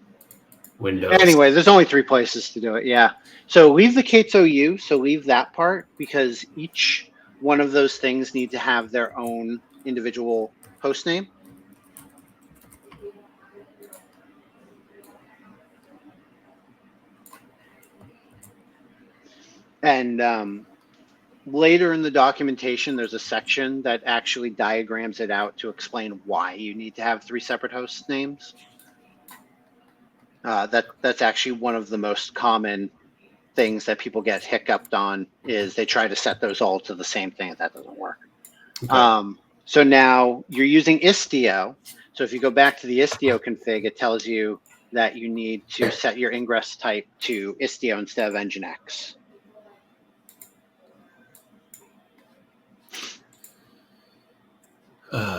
Windows. Anyway, there's only 3 places to do it. Yeah. So leave the K8s OU. So leave that part, because each one of those things need to have their own individual host name. And later in the documentation, there's a section that actually diagrams it out to explain why you need to have 3 separate host names. That's actually one of the most common things that people get hiccuped on, is they try to set those all to the same thing, and that doesn't work. Okay. So now you're using Istio. So if you go back to the Istio config, it tells you that you need to set your ingress type to Istio instead of Nginx.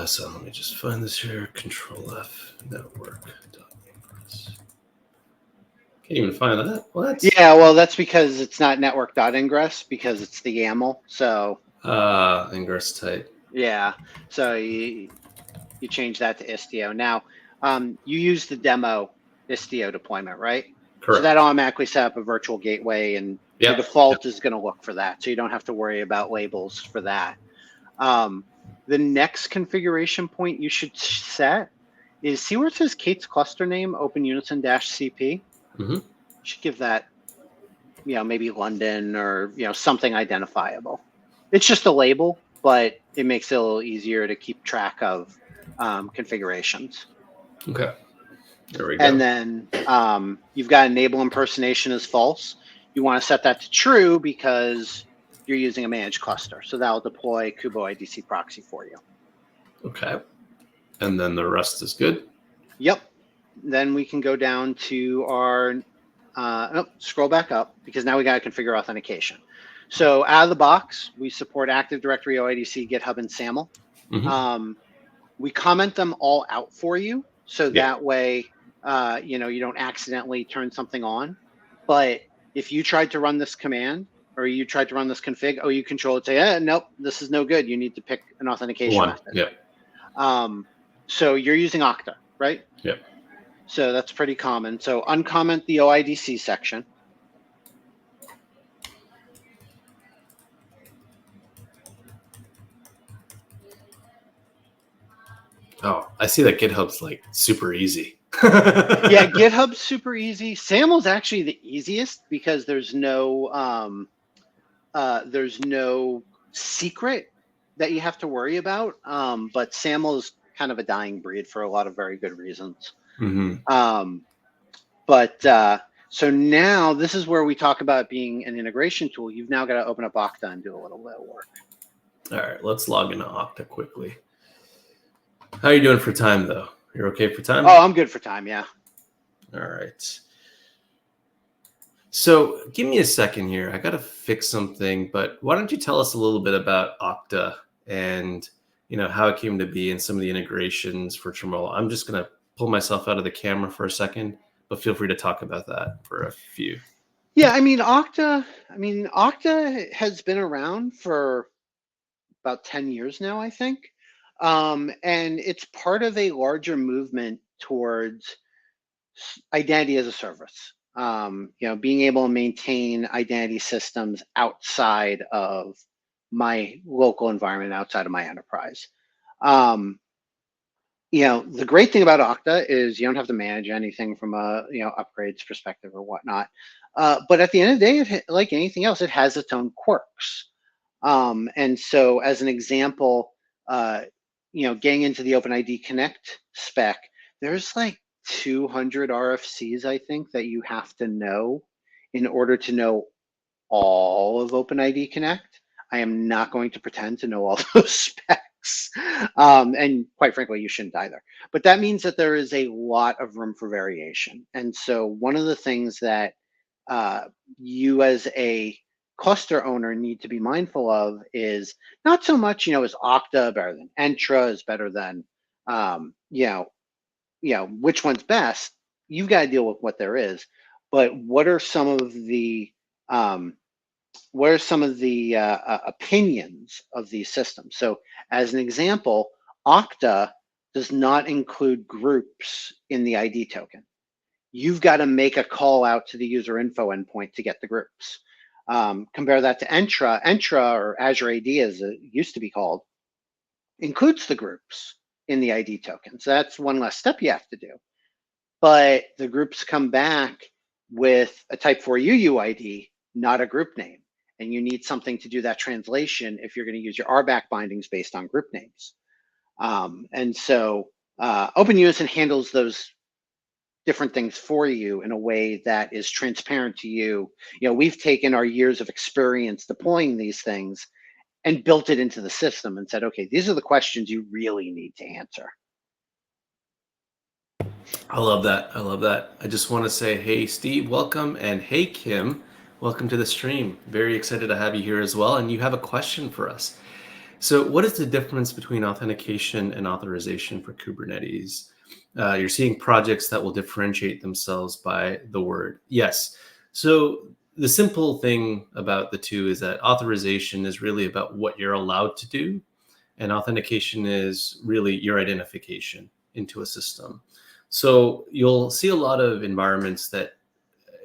So let me just find this here. Control F network.ingress. Can't even find that. What? Yeah, well, that's because it's not network.ingress, because it's the YAML. So ingress type. yeah, so you change that to Istio. Now, you use the demo Istio deployment, right? Correct. So that automatically set up a virtual gateway, and the default is going to look for that. So you don't have to worry about labels for that. The next configuration point you should set is, see where it says K8s cluster name, OpenUnison-CP? Mm-hmm. You should give that, maybe London, or, something identifiable. It's just a label, but it makes it a little easier to keep track of configurations. Okay. There we go. And then you've got enable impersonation as false. You want to set that to true because you're using a managed cluster. So that'll deploy Kubo IDC proxy for you. Okay. And then the rest is good? Yep. Then we can go down to our, scroll back up, because now we got to configure authentication. So out of the box, we support Active Directory, OIDC, GitHub, and SAML. Mm-hmm. We comment them all out for you. So that way, you don't accidentally turn something on. But if you tried to run this command, or you tried to run this config, you control it, say, nope, this is no good. You need to pick an authentication method. Yep. So you're using Okta, right? Yep. So that's pretty common. So uncomment the OIDC section. Oh, I see that GitHub's like super easy. Yeah, GitHub's super easy. SAML's actually the easiest, because there's no secret that you have to worry about. But SAML is kind of a dying breed for a lot of very good reasons. Mm-hmm. So now this is where we talk about being an integration tool. You've now got to open up Okta and do a little bit of work. All right, let's log into Okta quickly. How are you doing for time, though? You're okay for time? Oh, I'm good for time, yeah. All right. So give me a second here. I got to fix something, but why don't you tell us a little bit about Okta and how it came to be and some of the integrations for Tremolo. I'm just going to pull myself out of the camera for a second, but feel free to talk about that for a few. Yeah, Okta has been around for about 10 years now, I think. And it's part of a larger movement towards identity as a service. Being able to maintain identity systems outside of my local environment, outside of my enterprise. The great thing about Okta is you don't have to manage anything from a upgrades perspective or whatnot. But at the end of the day, like anything else, it has its own quirks. And so, as an example, getting into the OpenID Connect spec, there's like 200 RFCs, I think, that you have to know in order to know all of OpenID Connect. I am not going to pretend to know all those specs. And quite frankly, you shouldn't either. But that means that there is a lot of room for variation. And so one of the things that you as a cluster owner need to be mindful of is not so much, is Okta better than Entra, is better than, which one's best? You've got to deal with what there is. But what are some of the opinions of these systems? So as an example, Okta does not include groups in the ID token. You've got to make a call out to the user info endpoint to get the groups. Compare that to Entra. Entra, or Azure AD as it used to be called, includes the groups in the ID token. So that's one less step you have to do. But the groups come back with a type 4 UUID, not a group name. and you need something to do that translation if you're going to use your RBAC bindings based on group names. And so OpenUnison handles those different things for you in a way that is transparent to you. You know, we've taken our years of experience deploying these things and built it into the system and said, okay, these are the questions you really need to answer. I love that. I love that. I just want to say, hey, Steve, welcome. And hey, Kim, welcome to the stream. Very excited to have you here as well. And you have a question for us. So what is the difference between authentication and authorization for Kubernetes? You're seeing projects that will differentiate themselves by the word. Yes. So the simple thing about the two is that authorization is really about what you're allowed to do, and authentication is really your identification into a system. So you'll see a lot of environments that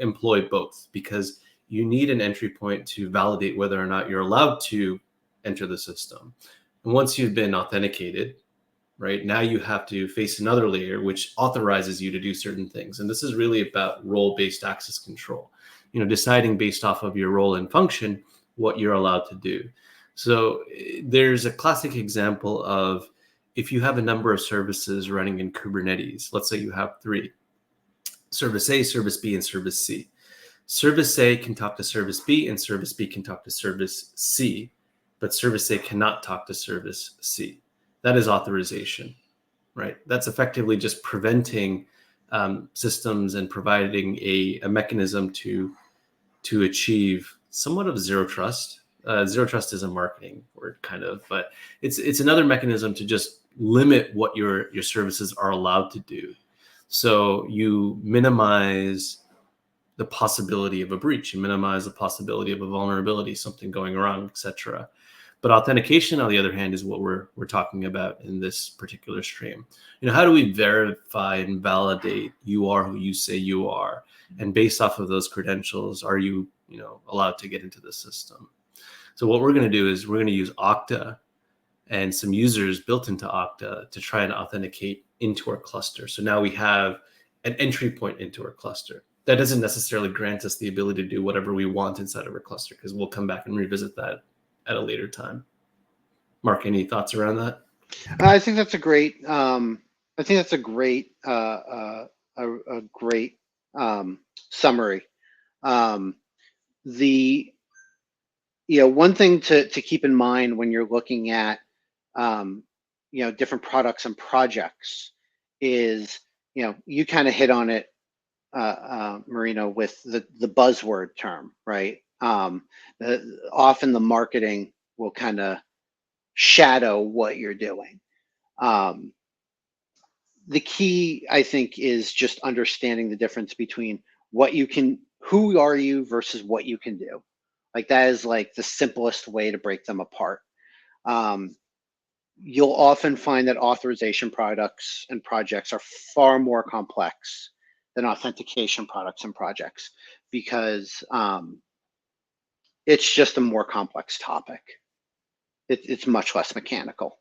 employ both, because you need an entry point to validate whether or not you're allowed to enter the system. And once you've been authenticated, right, now you have to face another layer which authorizes you to do certain things. And this is really about role-based access control, you know, deciding based off of your role and function what you're allowed to do. So there's a classic example of, if you have a number of services running in Kubernetes, let's say you have 3, service A, service B, and service C. Service A can talk to service B, and service B can talk to service C, but service A cannot talk to service C. That is authorization, right? That's effectively just preventing systems and providing a mechanism to achieve somewhat of zero trust. Zero trust is a marketing word, kind of, but it's another mechanism to just limit what your services are allowed to do. So you minimize the possibility of a breach, you minimize the possibility of a vulnerability, something going wrong, etc. But authentication, on the other hand, is what we're talking about in this particular stream. You know, how do we verify and validate you are who you say you are? And based off of those credentials, are you, you know, allowed to get into the system? So what we're going to do is we're going to use Okta and some users built into Okta to try and authenticate into our cluster. So now we have an entry point into our cluster. That doesn't necessarily grant us the ability to do whatever we want inside of our cluster, because we'll come back and revisit that at a later time. Marc, any thoughts around that? I think that's a great. A great summary. One thing to keep in mind when you're looking at different products and projects is, you kind of hit on it, Marino, with the buzzword term, right? Often the marketing will kind of shadow what you're doing. The key, I think, is just understanding the difference between who are you versus what you can do. Like, that is like the simplest way to break them apart. You'll often find that authorization products and projects are far more complex than authentication products and projects, because it's just a more complex topic. It's much less mechanical.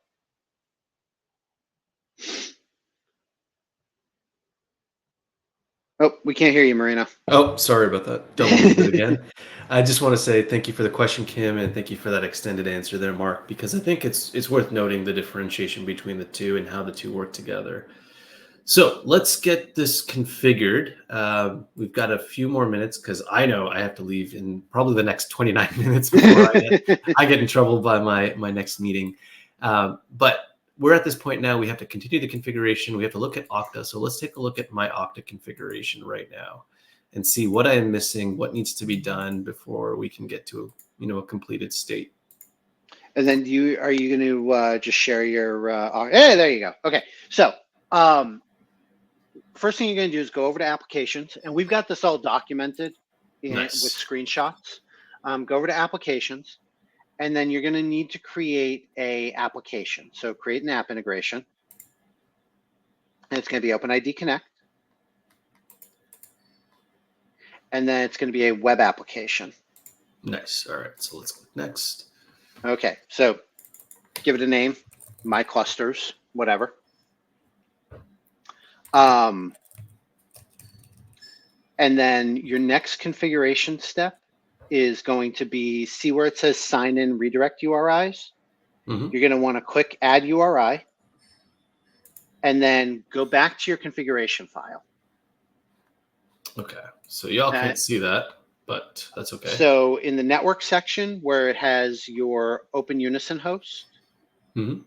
Oh, we can't hear you, Marina. Oh, sorry about that. Don't want to do it again. I just want to say thank you for the question, Kim, and thank you for that extended answer there, Marc, because I think it's worth noting the differentiation between the two and how the two work together. So let's get this configured. We've got a few more minutes, because I know I have to leave in probably the next 29 minutes before I get in trouble by my next meeting. But we're at this point now. We have to continue the configuration. We have to look at Okta. So let's take a look at my Okta configuration right now and see what I am missing, what needs to be done before we can get to a completed state. And then are you going to just share your? Hey, there you go. Okay, so first thing you're going to do is go over to applications, and we've got this all documented with screenshots. Go over to applications, and then you're going to need to create a application. So create an app integration, and it's going to be OpenID Connect, and then it's going to be a web application. Nice. All right. So let's click next. Okay. So give it a name, my clusters, whatever. And then your next configuration step is going to be, see where it says sign in redirect URIs? Mhm. You're going to want to click add URI and then go back to your configuration file. Okay. So y'all can't see that, but that's okay. So in the network section where it has your OpenUnison host, Mhm.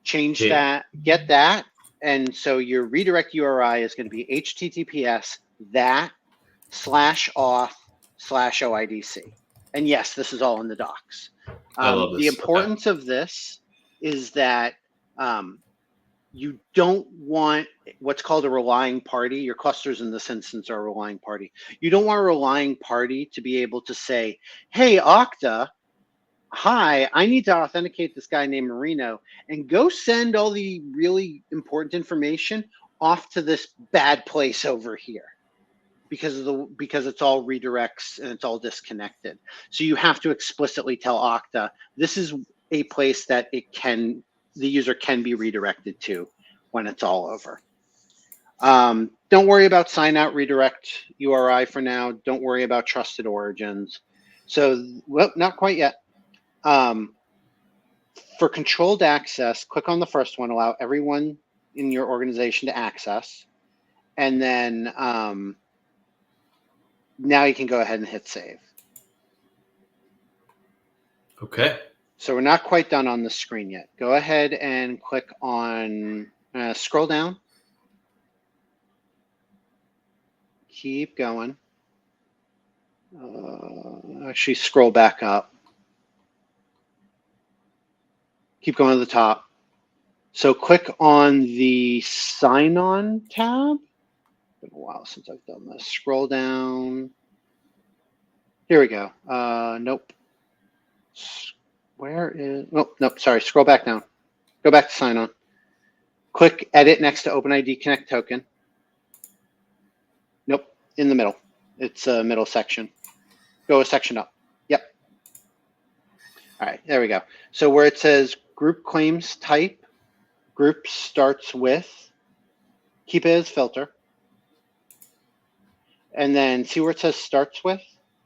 change Okay. that, get that. And so your redirect URI is going to be https://auth/OIDC. And yes, this is all in the docs. I love this. The importance of this is that you don't want what's called a relying party. Your clusters in this instance are a relying party. You don't want a relying party to be able to say, hey, Okta, hi, I need to authenticate this guy named Marino, and go send all the really important information off to this bad place over here because it's all redirects and it's all disconnected. So you have to explicitly tell Okta, this is a place that the user can be redirected to when it's all over. Don't worry about sign out redirect URI for now. Don't worry about trusted origins. So, well, not quite yet. For controlled access, click on the first one, allow everyone in your organization to access. And then now you can go ahead and hit save. Okay. So we're not quite done on the screen yet. Go ahead and click on, scroll down. Keep going. Actually, scroll back up. Keep going to the top. So click on the sign on tab. It's been a while since I've done this. Scroll down. Here we go. Nope. Where is, oh, nope, sorry, scroll back down. Go back to sign on. Click edit next to OpenID Connect token. Nope, in the middle. It's a middle section. Go a section up. Yep. All right, there we go. So where it says group claims type, group starts with, keep it as filter. And then see where it says starts with?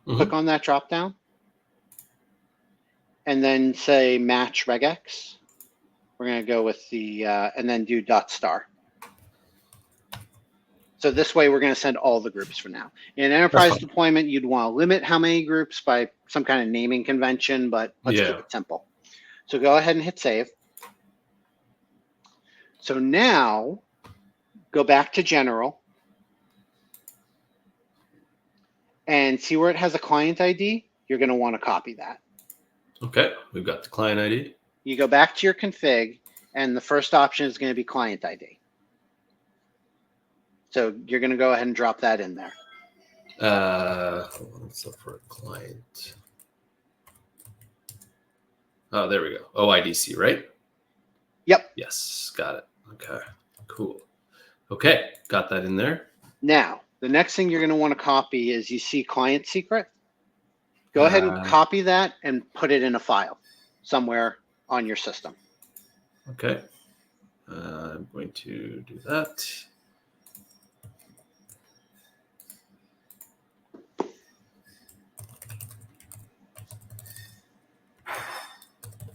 Click on that drop down. And then say match regex. We're going to go with the, and then do .star. So this way we're going to send all the groups for now. In enterprise deployment, you'd want to limit how many groups by some kind of naming convention, but let's keep it simple. So go ahead and hit save. So now go back to general and see where it has a client ID. You're going to want to copy that. Okay, we've got the client ID. You go back to your config, and the first option is going to be client ID. So you're going to go ahead and drop that in there. Hold on, let's look for a client. Oh, there we go. OIDC, right? Yep. Yes, got it. Okay, cool. Okay, got that in there. Now, the next thing you're going to want to copy is you see client secret. Go ahead and copy that and put it in a file somewhere on your system. Okay, I'm going to do that.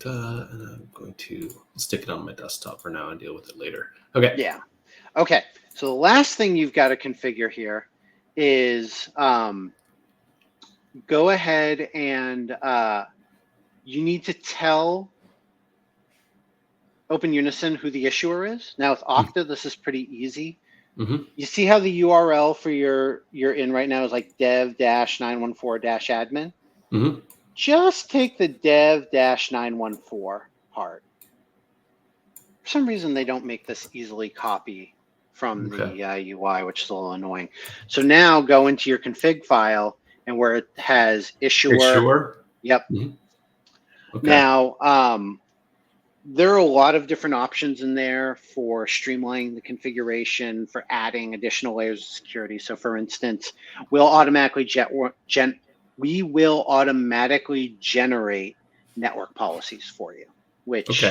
And I'm going to stick it on my desktop for now and deal with it later. Okay. Yeah. Okay. So the last thing you've got to configure here is go ahead and you need to tell OpenUnison who the issuer is. Now with Okta, this is pretty easy. You see how the URL for you're in right now is like dev-914-admin? Just take the dev-914 part. For some reason, they don't make this easily copy from the UI, which is a little annoying. So now go into your config file and where it has issuer. Yep. Okay. Now, there are a lot of different options in there for streamlining the configuration, for adding additional layers of security. So for instance, we'll automatically generate network policies for you, which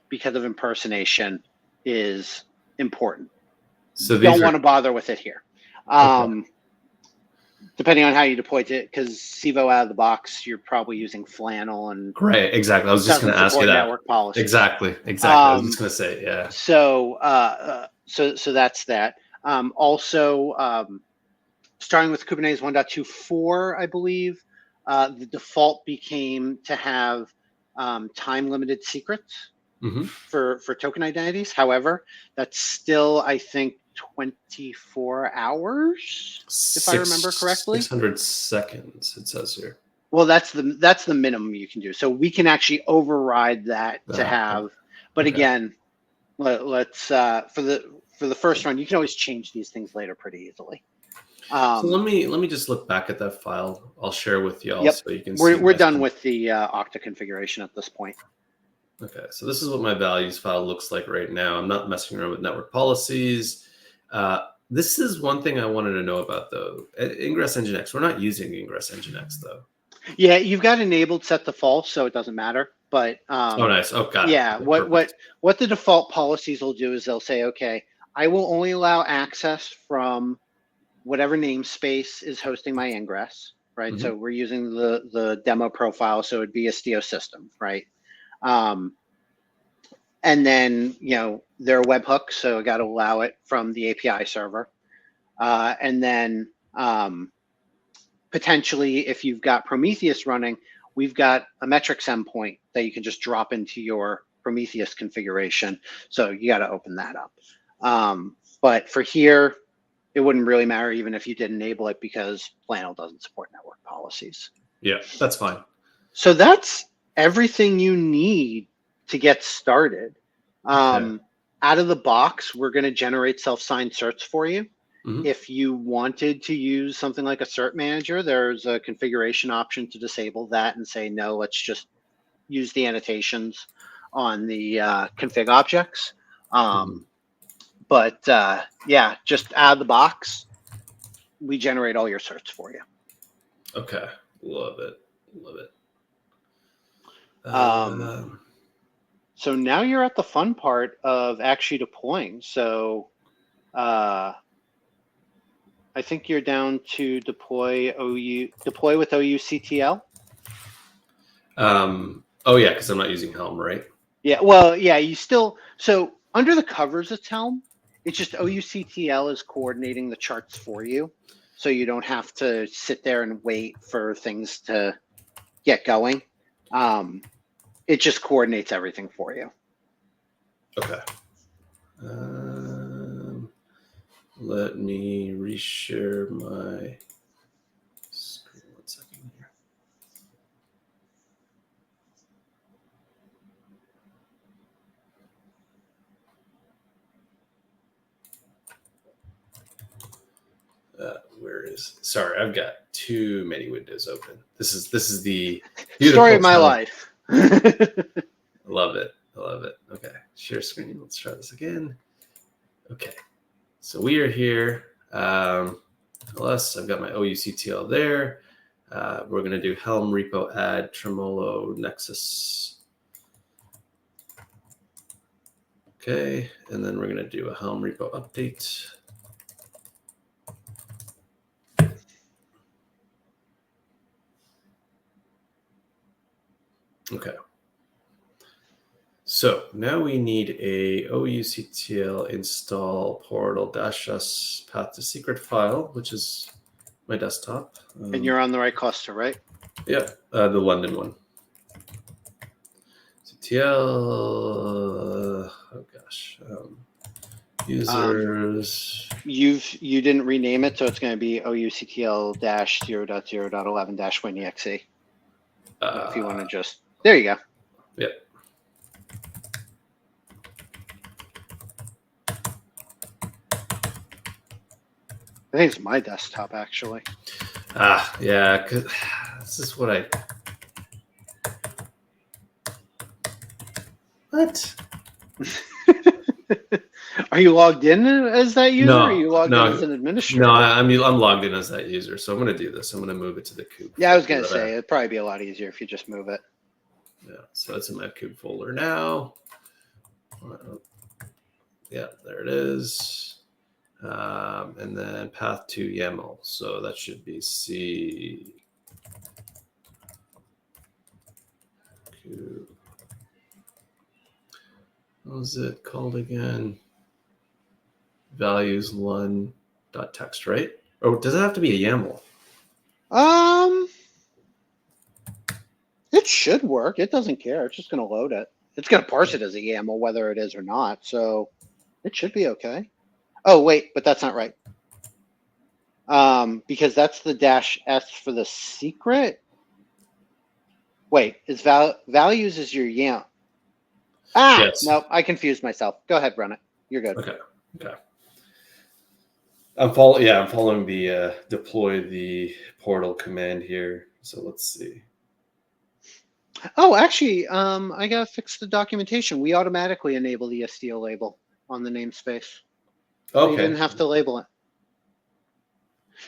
because of impersonation is important. So don't want to bother with it here. Depending on how you deploy it, because Civo out of the box, you're probably using Flannel and Great, exactly. I was just going to ask you that. Network policies. Exactly. I was just going to say, yeah. So that's that. Also, starting with Kubernetes 1.24, I believe, the default became to have time-limited secrets for token identities. However, that's still, I think, 24 hours, if I remember correctly. 600 seconds, it says here. Well, that's the minimum you can do. So we can actually override that to have. But again, let's for the first run, you can always change these things later pretty easily. So let me just look back at that file. I'll share with you all so you can see. We're done with the Okta configuration at this point. Okay, so this is what my values file looks like right now. I'm not messing around with network policies. This is one thing I wanted to know about, though. Ingress Nginx. We're not using Ingress Nginx, though. Yeah, you've got enabled set to false, so it doesn't matter. But oh, nice. Oh, got it. Yeah, what the default policies will do is they'll say, okay, I will only allow access from whatever namespace is hosting my ingress, right? So we're using the demo profile, so it'd be a STO system, right? And then, they're a webhook, so I got to allow it from the API server. And then potentially, if you've got Prometheus running, we've got a metrics endpoint that you can just drop into your Prometheus configuration. So you got to open that up. But for here, it wouldn't really matter even if you did enable it because Flannel doesn't support network policies. Yeah, that's fine. So that's everything you need to get started. Out of the box, we're going to generate self-signed certs for you. If you wanted to use something like a cert manager, there's a configuration option to disable that and say, no, let's just use the annotations on the config objects. But yeah, just out of the box, we generate all your certs for you. Okay, love it. So now you're at the fun part of actually deploying. So I think you're down to deploy with OUCTL. Oh yeah, because I'm not using Helm, right? Yeah, well, yeah, you still, so under the covers it's Helm. It's just OUCTL is coordinating the charts for you. So you don't have to sit there and wait for things to get going. It just coordinates everything for you. Okay. Let me reshare my screen 1 second here. Where is? Sorry, I've got too many windows open. This is the story of my life. Love it. Okay, share screen. Let's try this again. Okay, so we are here. LS, I've got my OUCTL there. We're going to do Helm repo add Tremolo Nexus. Okay, and then we're going to do a Helm repo update. Okay. So now we need a OUCTL install portal -us path to secret file, which is my desktop. And you're on the right cluster, right? Yeah, the London one. CTL. Oh gosh. Users. You didn't rename it, so it's going to be OUCTL-0.0.11-WinExe. If you want to just, there you go. Yep. I think it's my desktop actually. Yeah, because this is what I. What? Are you logged in as that user? No, or are you logged in as an administrator? No, I'm logged in as that user, so I'm going to do this. I'm going to move it to the kube. Yeah, I was going to say it'd probably be a lot easier if you just move it. Yeah, so it's in my kube folder now. Yeah, there it is. And then path to YAML. So that should be C. What was it called again? Values lun.text, right? Or does it have to be a YAML? It should work. It doesn't care. It's just going to load it. It's going to parse it as a YAML, whether it is or not. So it should be okay. Oh, wait, but that's not right. Because that's the -s for the secret. Wait, is values is your YAML? Ah, yes. No, I confused myself. Go ahead, run it. You're good. Okay. I'm following the deploy the portal command here. So let's see. Oh, actually, I gotta fix the documentation. We automatically enable the STO label on the namespace. So you didn't have to label it.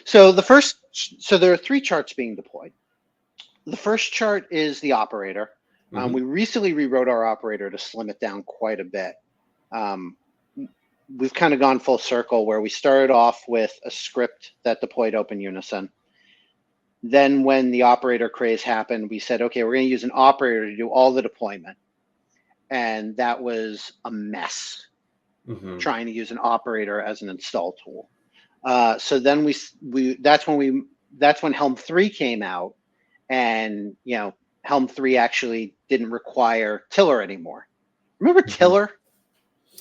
So there are 3 charts being deployed. The first chart is the operator. We recently rewrote our operator to slim it down quite a bit. We've kind of gone full circle where we started off with a script that deployed OpenUnison. Then when the operator craze happened, we said, okay, we're going to use an operator to do all the deployment. And that was a mess, trying to use an operator as an install tool. So then that's when Helm 3 came out, and Helm 3 actually didn't require Tiller anymore. Remember Tiller?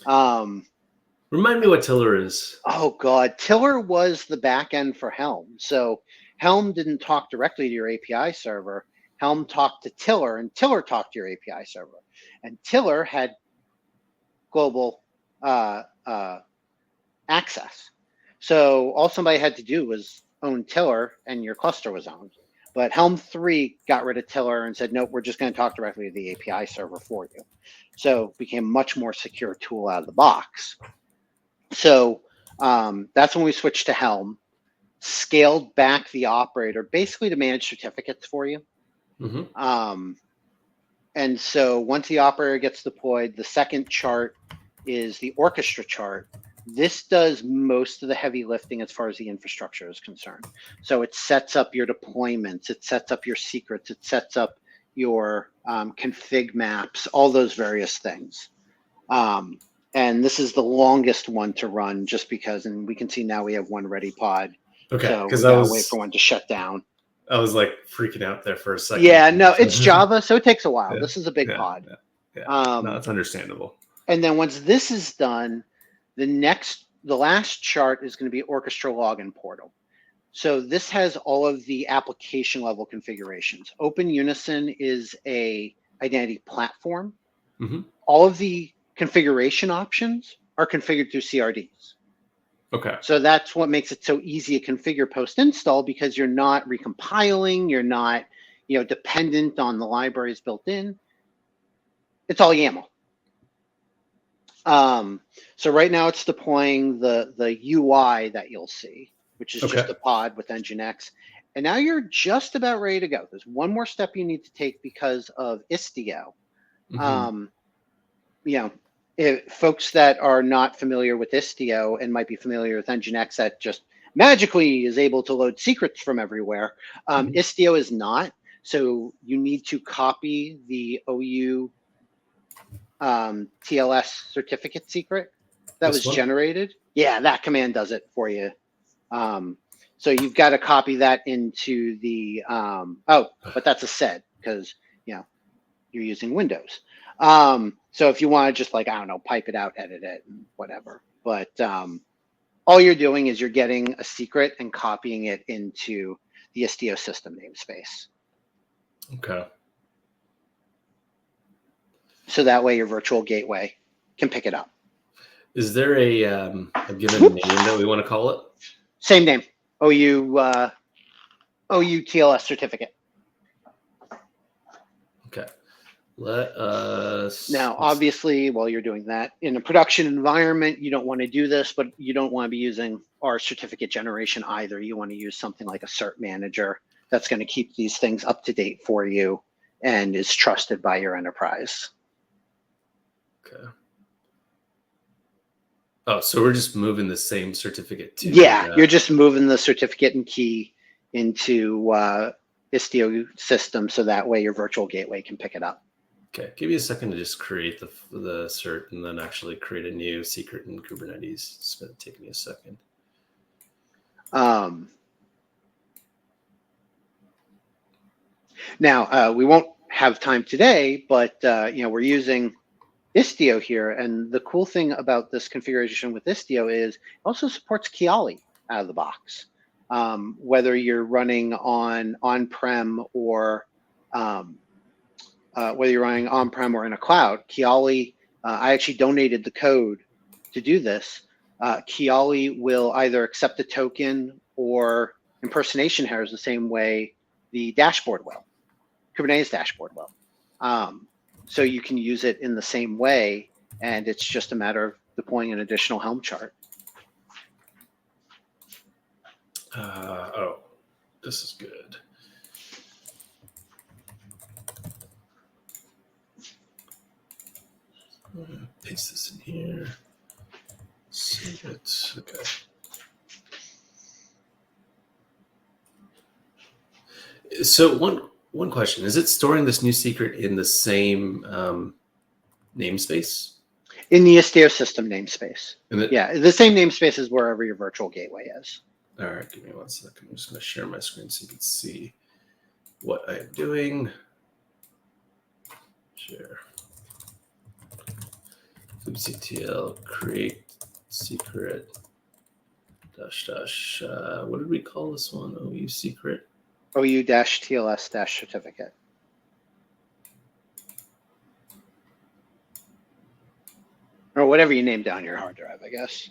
Remind me what Tiller is. Oh God, Tiller was the back end for Helm. So Helm didn't talk directly to your API server. Helm talked to Tiller, and Tiller talked to your API server. And Tiller had global access. So all somebody had to do was own Tiller, and your cluster was owned. But Helm 3 got rid of Tiller and said, nope, we're just going to talk directly to the API server for you. So it became a much more secure tool out of the box. So that's when we switched to Helm, scaled back the operator basically to manage certificates for you. And so once the operator gets deployed, the second chart is the orchestra chart. This does most of the heavy lifting as far as the infrastructure is concerned. So it sets up your deployments, it sets up your secrets, it sets up your config maps, all those various things. And this is the longest one to run just because, and we can see now we have one ready pod. Okay, because so we gotta wait for one to shut down. I was like freaking out there for a second. Yeah, no, it's Java, so it takes a while. This is a big pod. No, that's understandable. And then once this is done, the last chart is going to be orchestra login portal. So this has all of the application level configurations. OpenUnison is a identity platform. All of the configuration options are configured through CRDs. Okay. So that's what makes it so easy to configure post-install, because you're not recompiling, you're not, dependent on the libraries built in. It's all YAML. So right now it's deploying the UI that you'll see, which is just a pod with Nginx. And now you're just about ready to go. There's one more step you need to take because of Istio. If folks that are not familiar with Istio and might be familiar with Nginx that just magically is able to load secrets from everywhere, Istio is not. So you need to copy the OU TLS certificate secret that was generated. Yeah, that command does it for you. So you've got to copy that into the, but that's a sed because, you're using Windows. So if you want to just pipe it out, edit it, and whatever. But all you're doing is you're getting a secret and copying it into the Istio system namespace. Okay. So that way your virtual gateway can pick it up. Is there a given name that we want to call it? Same name, OU TLS certificate. Okay. Let us. Now, obviously, while you're doing that, in a production environment, you don't want to do this, but you don't want to be using our certificate generation either. You want to use something like a cert manager that's going to keep these things up to date for you and is trusted by your enterprise. Okay. Oh, so we're just moving the same certificate to. Yeah, you're just moving the certificate and key into Istio system, so that way your virtual gateway can pick it up. Okay, give me a second to just create the cert and then actually create a new secret in Kubernetes. It's going to take me a second. Now, we won't have time today, but we're using Istio here, and the cool thing about this configuration with Istio is it also supports Kiali out of the box. Whether you're running on-prem or whether you're running on-prem or in a cloud, Kiali, I actually donated the code to do this. Kiali will either accept a token or impersonation headers the same way the dashboard will, Kubernetes dashboard will. So you can use it in the same way, and it's just a matter of deploying an additional Helm chart. Oh, this is good. Paste this in here. Save it. Okay. So one question: is it storing this new secret in the same namespace? In the Istio system namespace. Yeah, the same namespace as wherever your virtual gateway is. All right, give me 1 second. I'm just going to share my screen so you can see what I'm doing. Share. kubectl create secret dash dash. What did we call this one? OU secret. OU-TLS-certificate. Or whatever you name down your hard drive, I guess.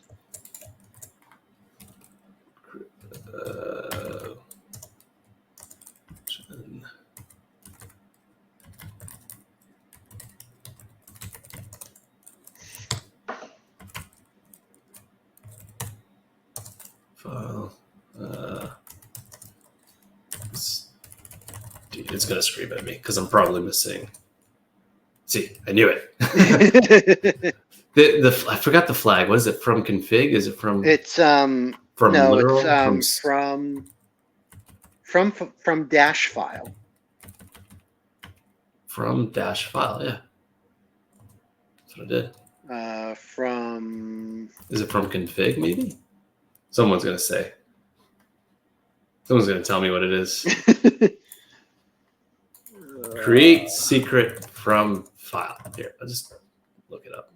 File. It's going to scream at me because I'm probably missing. See, I knew it. I forgot the flag. What is it? From config? Is it from? It's from no, literal? it's from dash file. From dash file, yeah. That's what I did. Is it from config? Maybe. Someone's gonna say. Someone's gonna tell me what it is. Create secret from file. Here, I'll just look it up.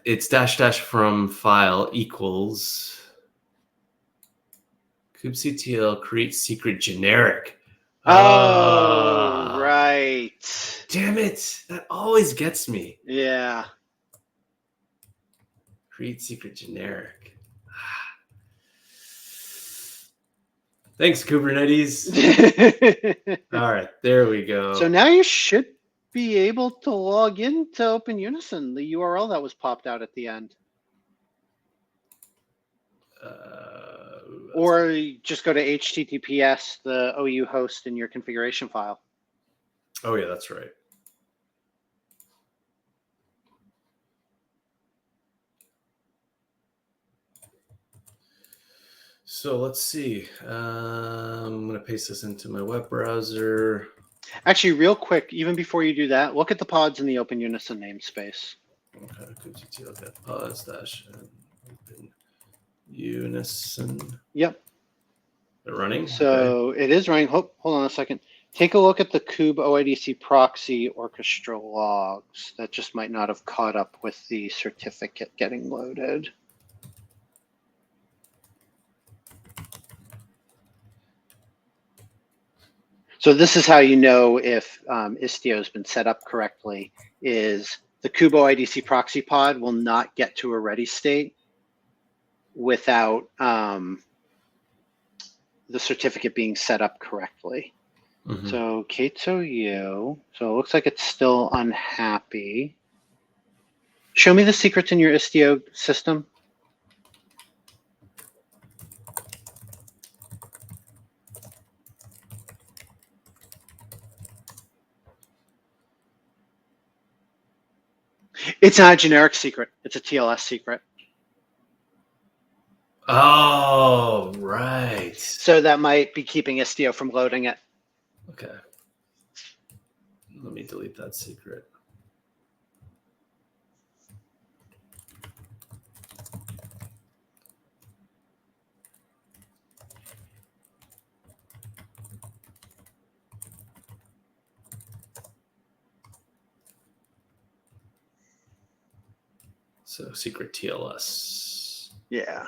It's dash dash from file equals kubectl create secret generic. Oh, right. Damn it. That always gets me. Yeah. Create secret generic. Thanks, Kubernetes. All right, there we go. So now you should be able to log into OpenUnison, the URL that was popped out at the end. Or just go to HTTPS, the OU host in your configuration file. Oh, yeah, that's right. So let's see. I'm going to paste this into my web browser. Actually, real quick, even before you do that, look at the pods in the OpenUnison namespace. Okay, kubectl get pods dash OpenUnison. Yep. They're running? So okay. It is running. Hold on a second. Take a look at the kube OIDC proxy orchestral logs. That just might not have caught up with the certificate getting loaded. So this is how you know if Istio has been set up correctly, is the kube OIDC proxy pod will not get to a ready state without the certificate being set up correctly. Mm-hmm. So K8s OU, so it looks like it's still unhappy. Show me the secrets in your Istio system. It's not a generic secret. It's a TLS secret. Oh, right. So that might be keeping Istio from loading it. Okay. Let me delete that secret. So secret TLS. Yeah.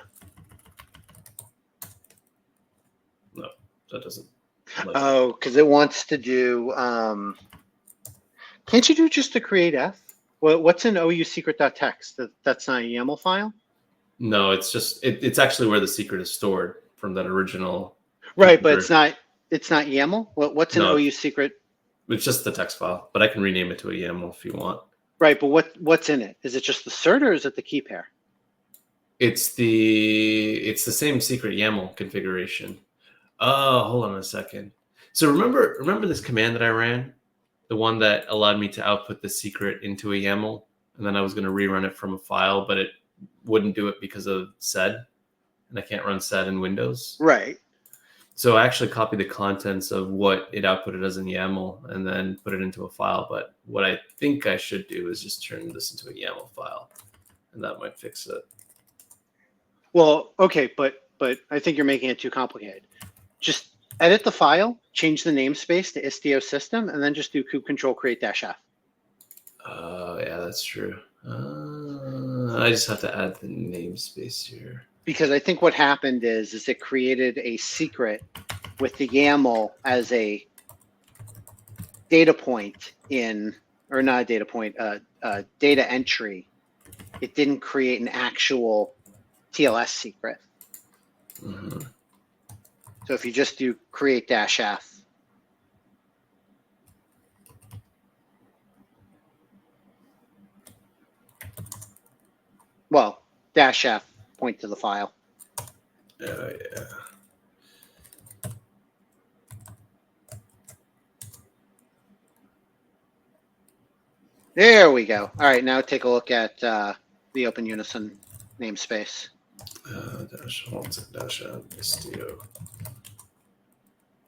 No, that doesn't. Oh, because it wants to do. Can't you do just a create F? What's in OU-secret.txt? That's not a YAML file? No, it's just it's actually where the secret is stored from that original. Right, but it's not YAML. What's in No. OU-secret? It's just the text file, but I can rename it to a YAML if you want. Right, but what's in it? Is it just the cert or is it the key pair? It's the same secret YAML configuration. Oh, hold on a second. So remember this command that I ran, the one that allowed me to output the secret into a YAML, and then I was going to rerun it from a file, but it wouldn't do it because of sed, and I can't run sed in Windows. Right. So I actually copied the contents of what it outputted as a YAML and then put it into a file. But what I think I should do is just turn this into a YAML file, and that might fix it. Well, okay, but I think you're making it too complicated. Just edit the file, change the namespace to Istio system, and then just do kube control create -f. Yeah, that's true. I just have to add the namespace here. Because I think what happened is it created a secret with the YAML as a data point in, or not a data point, data entry. It didn't create an actual TLS secret. Mm-hmm. So if you just do create -f, well, -f, point to the file. Yeah. There we go. All right, now take a look at the OpenUnison namespace. -Istio.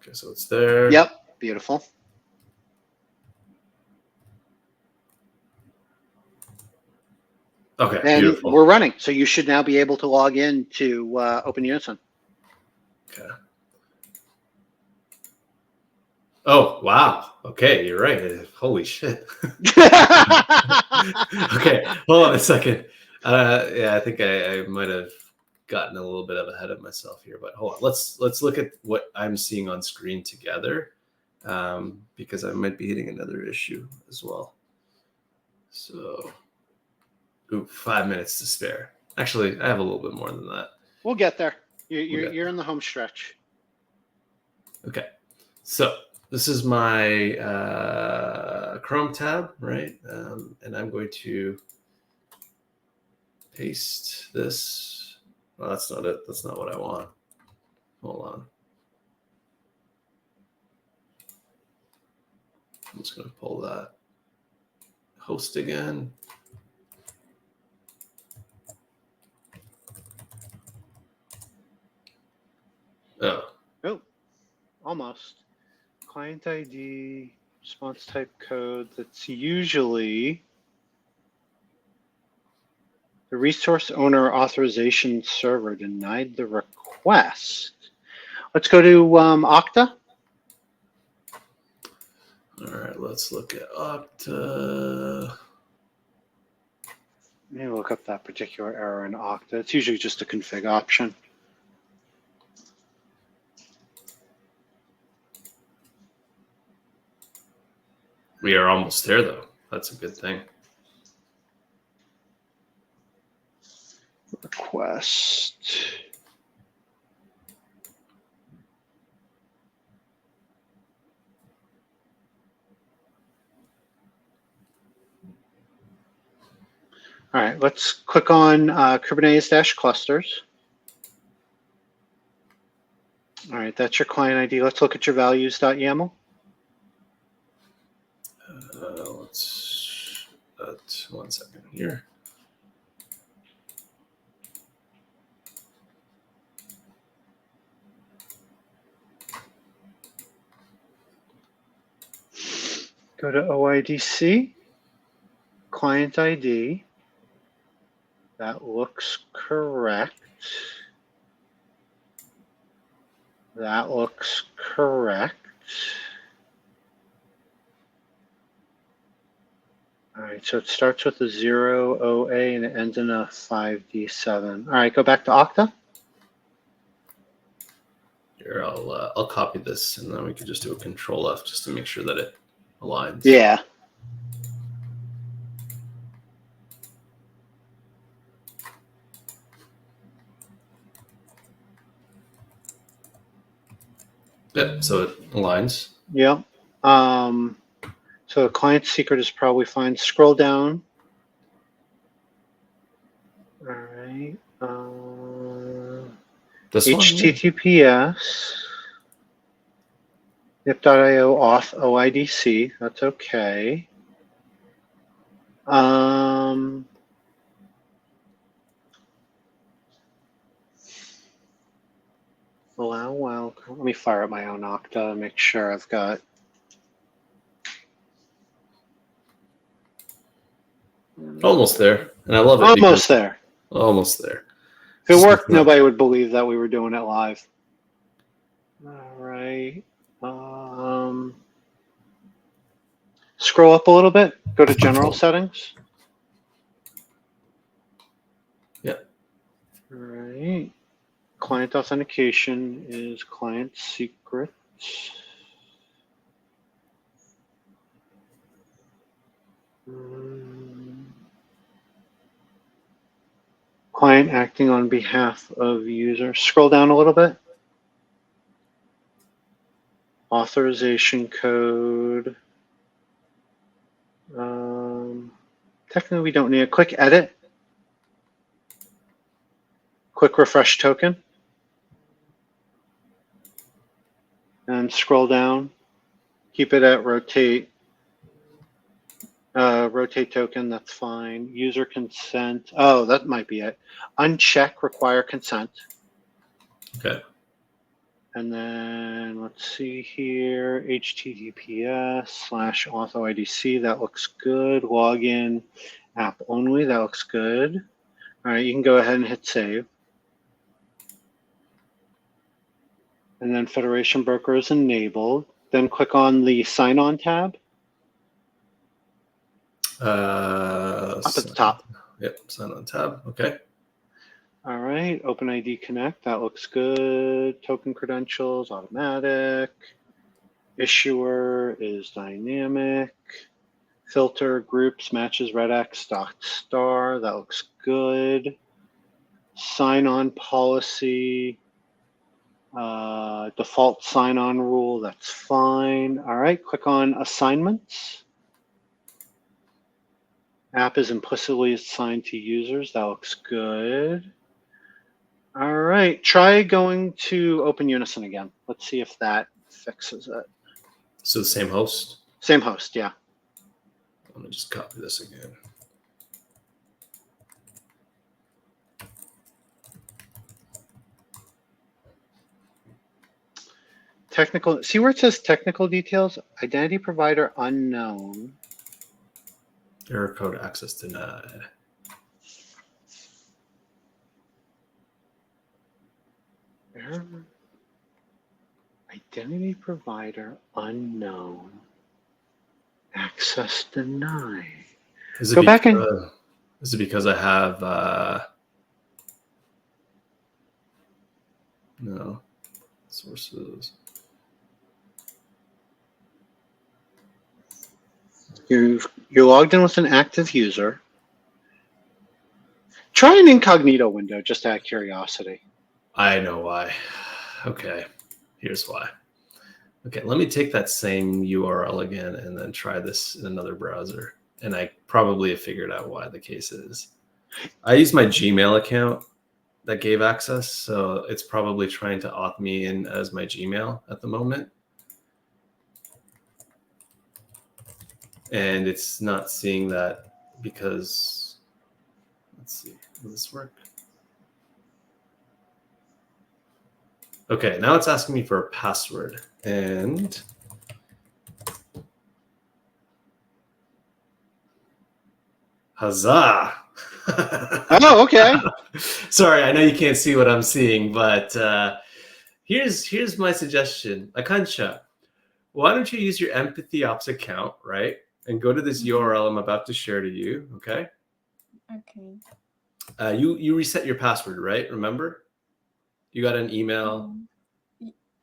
Okay, so it's there. Yep, beautiful. Okay, and beautiful. We're running, so you should now be able to log in to OpenUnison. Okay. Oh, wow. Okay, you're right. Holy shit. Okay, hold on a second. Yeah, I think I might have gotten a little bit ahead of myself here, but hold on. Let's look at what I'm seeing on screen together, because I might be hitting another issue as well. So, 5 minutes to spare. Actually, I have a little bit more than that. We'll get there. You're in the home stretch. Okay, so this is my Chrome tab, right? And I'm going to paste this. Well, that's not it. That's not what I want. Hold on. I'm just going to pull that. Host again. Oh, almost. Client ID, response type code. That's usually the resource owner authorization server denied the request. Let's go to Okta. all right. Let's look at Okta. Let me look up that particular error in Okta. It's usually just a config option. We are almost there, though. That's a good thing. Request. All right, let's click on Kubernetes-clusters. All right, that's your client ID. Let's look at your values.yaml. Let's 1 second here. Go to OIDC, client ID. That looks correct. That looks correct. All right, so it starts with a 0 OA and it ends in a 5D7. All right, go back to Okta. Here, I'll copy this, and then we can just do a Control F just to make sure that it aligns. Yeah. Yep, so it aligns. Yep. So the client secret is probably fine. Scroll down. All right. This one? HTTPS. Nip.io auth OIDC. That's okay. Allow while. Let me fire up my own Okta and make sure I've got. Almost there, and I love it. Almost there. Almost there. If it worked, nobody would believe that we were doing it live. All right. Scroll up a little bit. Go to General Settings. Yep. All right. Client authentication is client secrets. Client acting on behalf of user. Scroll down a little bit. Authorization code. Technically, we don't need a quick edit. Quick refresh token. And scroll down. Keep it at rotate. Rotate token, that's fine. User consent. Oh, that might be it. Uncheck require consent. Okay. And then let's see here, HTTPS/authOIDC, that looks good. Login app only, that looks good. All right, you can go ahead and hit save. And then Federation Broker is enabled. Then click on the sign on tab. Up at the top. Yep, sign on tab. Okay. All right, OpenID Connect, that looks good. Token credentials, automatic. Issuer is dynamic. Filter, groups, matches, redx, .star, that looks good. Sign-on policy, default sign-on rule, that's fine. All right, click on assignments. App is implicitly assigned to users, that looks good. All right, try going to OpenUnison again. Let's see if that fixes it. So the same host? Same host, yeah. Let me just copy this again. Technical, see where it says technical details? Identity provider unknown. Error code access denied. Identity provider unknown. Access denied. Go back and. Is it because I have no sources? You're logged in with an active user. Try an incognito window just out of curiosity. I know why. Okay, here's why. Okay, let me take that same URL again and then try this in another browser. And I probably have figured out why the case is. I use my Gmail account that gave access, so it's probably trying to auth me in as my Gmail at the moment. And it's not seeing that because, let's see, will this work? Okay, now it's asking me for a password, and huzzah! Oh, okay. Sorry, I know you can't see what I'm seeing, but here's my suggestion. Akansha, why don't you use your EmpathyOps account, right? And go to this URL I'm about to share to you, okay? Okay. You reset your password, right? Remember? You got an email.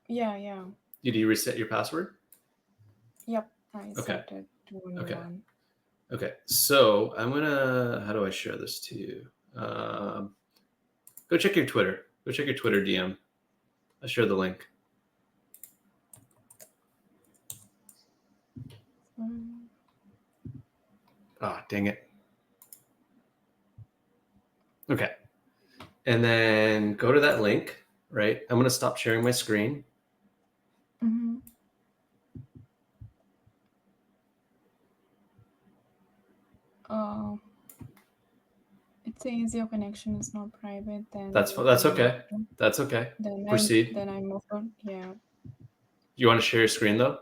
Yeah. Did you reset your password? Yep. I set it to a new one. Okay, so I'm gonna, how do I share this to you? Go check your Twitter. Go check your Twitter DM. I'll share the link. Ah, dang it. Okay. And then go to that link, right? I'm gonna stop sharing my screen. Mm-hmm. It says your connection is not private. Then That's okay. That's okay. Then Proceed. I move on. Yeah. You want to share your screen though?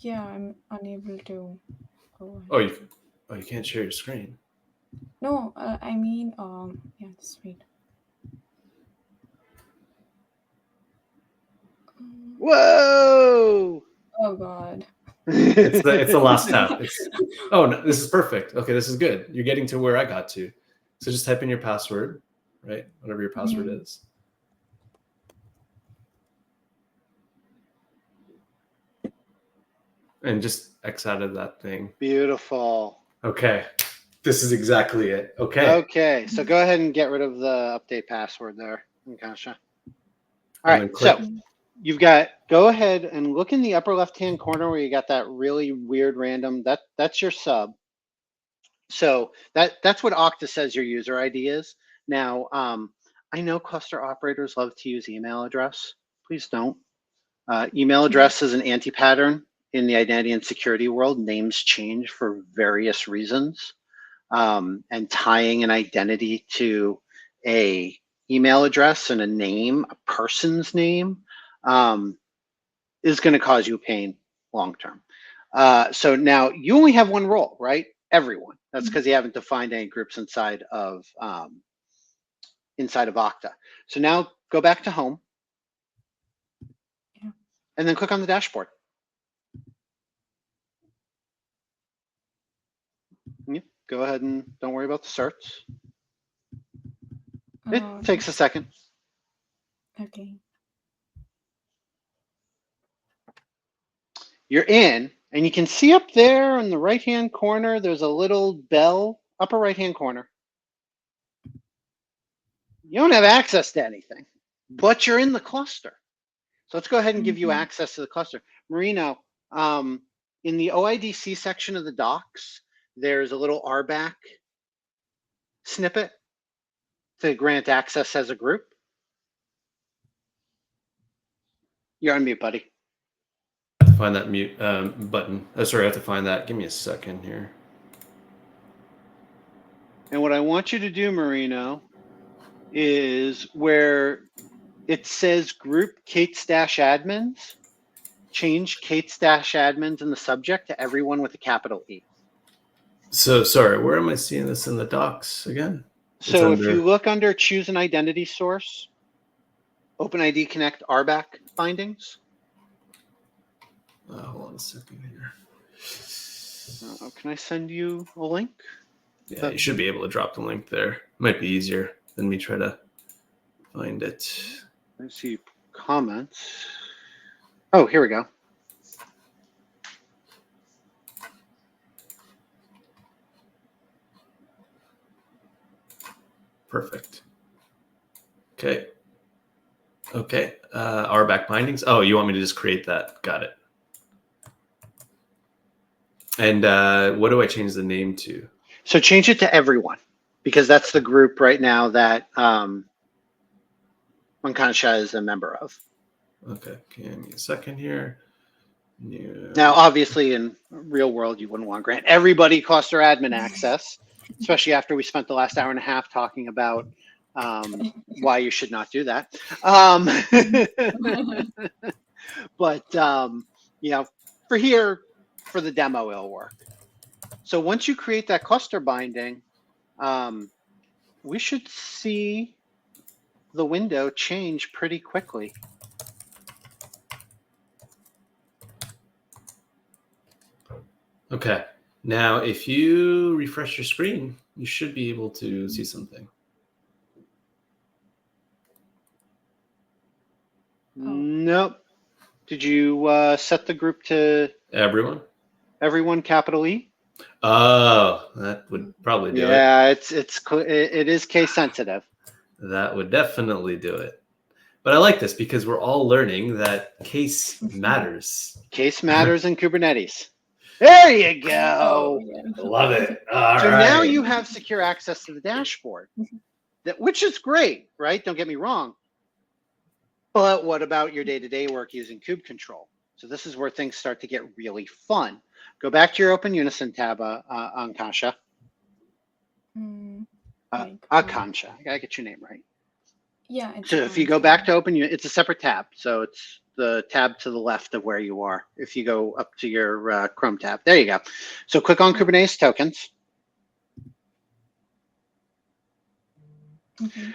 Yeah, I'm unable to go ahead. Oh, you can't share your screen. No, I mean, yeah, just wait. Whoa! Oh God. It's the last tab. Oh no, this is perfect. Okay, this is good. You're getting to where I got to. So just type in your password, right? Whatever your password is. And just X out of that thing. Beautiful. Okay. This is exactly it. Okay. Okay, so go ahead and get rid of the update password there, Akansha. All right, so you've got, go ahead and look in the upper left-hand corner where you got that really weird random, that's your sub. So that's what Okta says your user ID is. Now, I know cluster operators love to use email address. Please don't. Email address is an anti-pattern in the identity and security world. Names change for various reasons. And tying an identity to a email address and a name, a person's name, is going to cause you pain long term. So now you only have one role, right? Everyone. That's because you haven't defined any groups inside of Okta. So now go back to home, and then click on the dashboard. Go ahead and don't worry about the certs. It takes a second. Okay. You're in, and you can see up there in the right-hand corner, there's a little bell, upper right-hand corner. You don't have access to anything, but you're in the cluster. So let's go ahead and give you access to the cluster. Marino, in the OIDC section of the docs, there's a little RBAC snippet to grant access as a group. You're on mute, buddy. I have to find that mute button. Oh, sorry, I have to find that. Give me a second here. And what I want you to do, Marino, is where it says group K8s-admins, change K8s-admins in the subject to everyone with a capital E. So sorry, where am I seeing this in the docs again? So if you look under choose an identity source, OpenID Connect RBAC findings. Hold on a second here. Can I send you a link? Yeah, you should be able to drop the link there. Might be easier than me try to find it. I see comments. Oh, here we go. Perfect. Okay. Okay. RBAC bindings. Oh, you want me to just create that? Got it. And what do I change the name to? So change it to everyone, because that's the group right now that Akansha is a member of. Okay, give me a second here. Yeah. Now, obviously, in real world, you wouldn't want to grant everybody cluster admin access, especially after we spent the last hour and a half talking about why you should not do that. But you know, for here, for the demo, it'll work. So once you create that cluster binding, we should see the window change pretty quickly. Okay. Now, if you refresh your screen, you should be able to see something. Nope. Did you set the group to Everyone? everyone capital E? Oh, that would probably do it. Yeah, it is case sensitive. That would definitely do it. But I like this because we're all learning that case matters. Case matters in Kubernetes. There you go. Oh, yeah. Love it. All So right. now you have secure access to the dashboard, which is great, right? Don't get me wrong. But what about your day-to-day work using kube control? So this is where things start to get really fun. Go back to your OpenUnison tab, Akansha. Akansha, I gotta get your name right. Yeah. So if you go back to OpenUnison, it's a separate tab. So it's the tab to the left of where you are. If you go up to your Chrome tab, there you go. So click on Kubernetes tokens.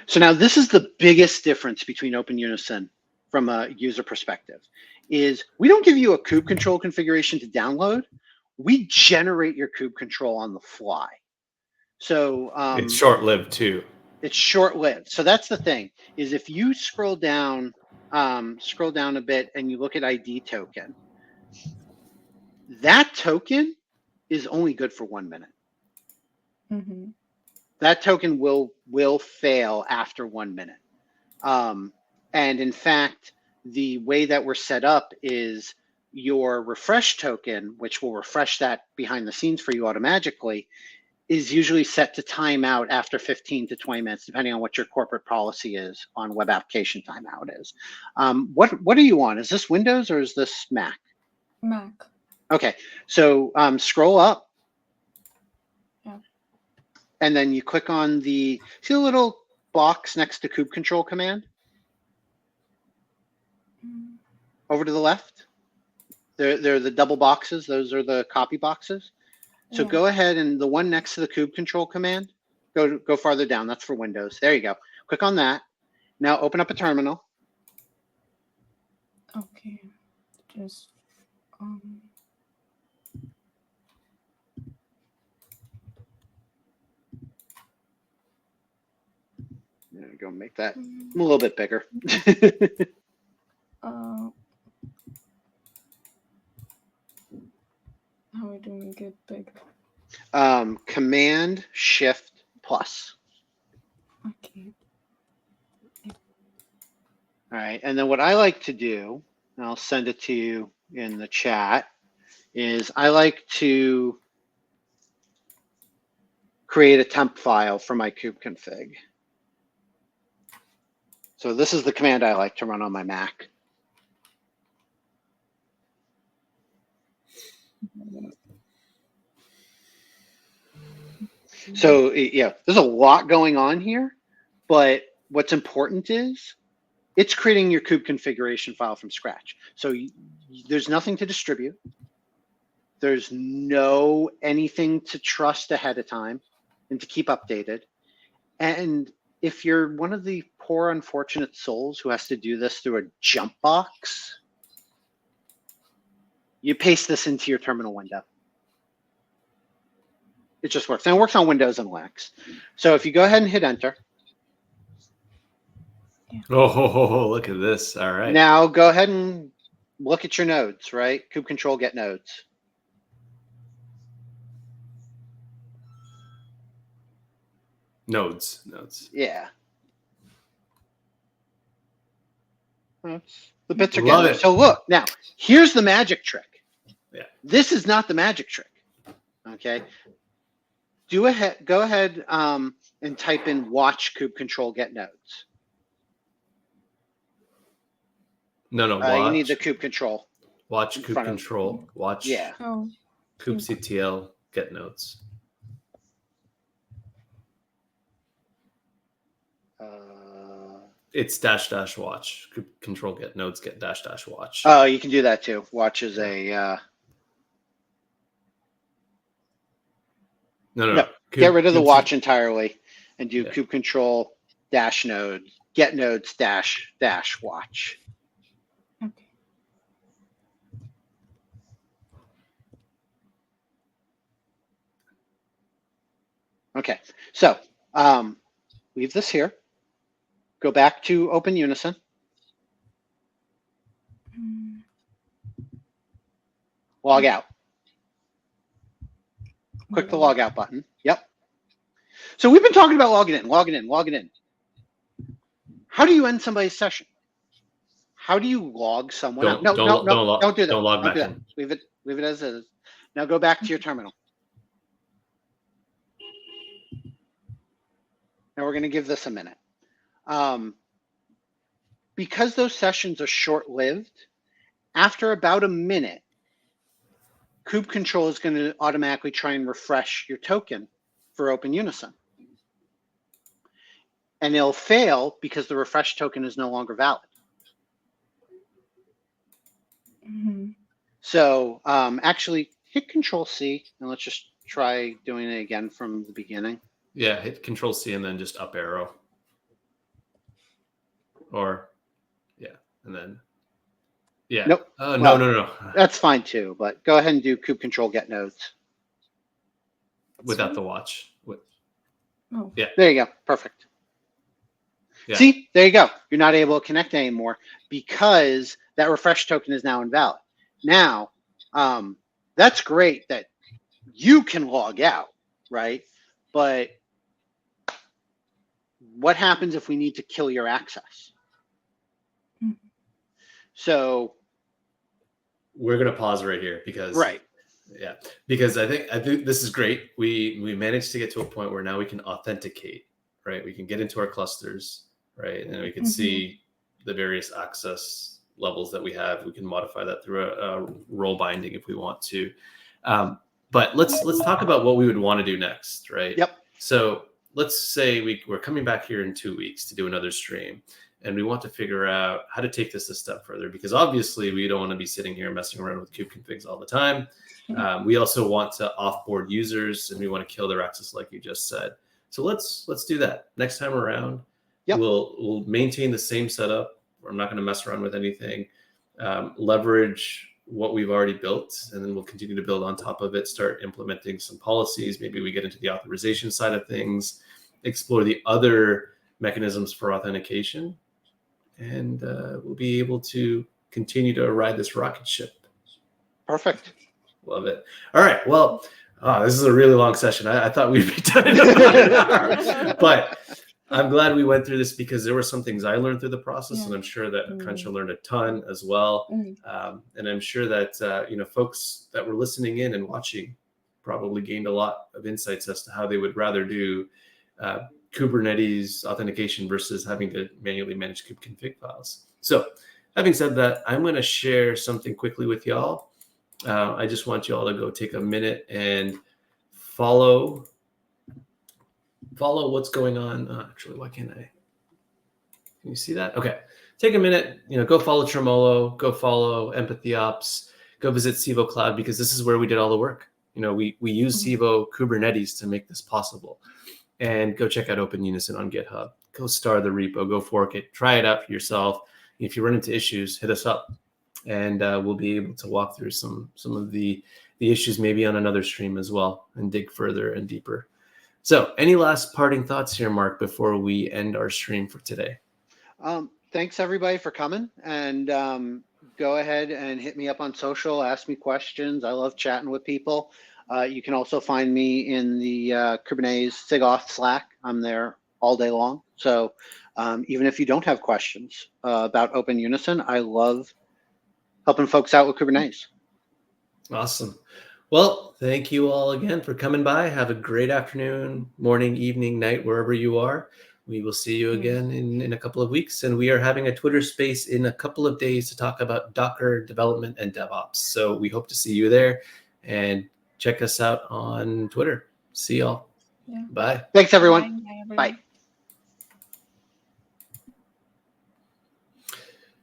So now this is the biggest difference between OpenUnison from a user perspective is we don't give you a kube control configuration to download. We generate your kube control on the fly. So it's short-lived too. It's short-lived. So that's the thing is if you scroll down a bit and you look at ID token, that token is only good for 1 minute. That token will fail after 1 minute. And in fact, the way that we're set up is your refresh token, which will refresh that behind the scenes for you automatically, is usually set to time out after 15 to 20 minutes, depending on what your corporate policy is on web application timeout is. What are you on? Is this Windows or is this Mac? Mac. Okay, so scroll up. Yeah. And then you click on see the little box next to kube control command? Over to the left. They're the double boxes. Those are the copy boxes. So go ahead and the one next to the kube control command, go farther down. That's for Windows. There you go. Click on that. Now open up a terminal. Okay. Just There you go. Make that a little bit bigger. How do we make it big? Command Shift plus. Okay. All right, and then what I like to do, and I'll send it to you in the chat, is I like to create a temp file for my kube config. So this is the command I like to run on my Mac. So yeah, there's a lot going on here, but what's important is it's creating your kube configuration file from scratch. So there's nothing to distribute. There's no anything to trust ahead of time and to keep updated. And if you're one of the poor, unfortunate souls who has to do this through a jump box, you paste this into your terminal window. It just works. And it works on Windows and Linux. So if you go ahead and hit enter. Yeah. Oh, look at this. All right. Now go ahead and look at your nodes, right? Kube control get nodes. Nodes. Yeah. The bits are Love getting it. So look, now here's the magic trick. Yeah. This is not the magic trick. Okay. Go ahead and type in watch kube control get nodes. No, watch. You need the kube control. Watch in kube front of- control. Watch Yeah. Oh, kubectl get nodes. It's -- watch. Kube control get nodes get -- watch. Oh, you can do that too. Watch is a No. get rid of the watch entirely and do Yeah. kube control dash nodes, get nodes dash watch. okay. Okay, so leave this here. Go back to OpenUnison. Mm, Log out. Click the log out button. Yep. So we've been talking about logging in. How do you end somebody's session? How do you log someone out? No, don't do that. Don't log back in. Leave it as is. Now go back to your terminal. Now we're going to give this a minute. Because those sessions are short-lived, after about a minute, kube control is going to automatically try and refresh your token for OpenUnison. And it'll fail because the refresh token is no longer valid. Mm-hmm. So actually hit Control-C and let's just try doing it again from the beginning. Yeah, hit Control-C and then just up arrow. Or, yeah, and then, yeah. Nope. No. That's fine too, but go ahead and do kube control get nodes. Without the watch. Oh. Yeah. There you go. Perfect. Yeah. See, there you go. You're not able to connect anymore because that refresh token is now invalid. Now, that's great that you can log out, right? But what happens if we need to kill your access? Mm. So we're going to pause right here because yeah, because I think this is great. We managed to get to a point where now we can authenticate, right? We can get into our clusters, right? And we can see the various access levels that we have. We can modify that through a role binding if we want to. But let's talk about what we would want to do next, right? Yep. So let's say we're coming back here in 2 weeks to do another stream, and we want to figure out how to take this a step further, because obviously we don't want to be sitting here messing around with kube configs all the time. We also want to offboard users, and we want to kill their access, like you just said. So let's do that next time around. Yep. We'll maintain the same setup. I'm not going to mess around with anything. Leverage what we've already built, and then we'll continue to build on top of it, start implementing some policies. Maybe we get into the authorization side of things, explore the other mechanisms for authentication, and we'll be able to continue to ride this rocket ship. Perfect. Love it. All right. Well, this is a really long session. I thought we'd be done in about an hour, but I'm glad we went through this because there were some things I learned through the process, and I'm sure that Akansha learned a ton as well. And I'm sure that folks that were listening in and watching probably gained a lot of insights as to how they would rather do Kubernetes authentication versus having to manually manage kube config files. So, having said that, I'm going to share something quickly with y'all. I just want you all to go take a minute and follow what's going on. Actually, why can't I? Can you see that? Okay. Take a minute, go follow Tremolo, go follow EmpathyOps, go visit Civo Cloud, because this is where we did all the work. We use Civo Kubernetes to make this possible. And go check out OpenUnison on GitHub. Go star the repo, go fork it, try it out for yourself. If you run into issues, hit us up, and we'll be able to walk through some of the issues maybe on another stream as well and dig further and deeper. So any last parting thoughts here, Marc, before we end our stream for today? Thanks everybody for coming, and go ahead and hit me up on social, ask me questions. I love chatting with people. You can also find me in the Kubernetes SIGAuth Slack. I'm there all day long. So even if you don't have questions about OpenUnison, I love helping folks out with Kubernetes. Awesome. Well, thank you all again for coming by. Have a great afternoon, morning, evening, night, wherever you are. we will see you again in a couple of weeks. And we are having a Twitter space in a couple of days to talk about Docker development and DevOps. So we hope to see you there, and check us out on Twitter. See y'all. Yeah. Bye. Thanks, everyone. Bye, everyone. Bye.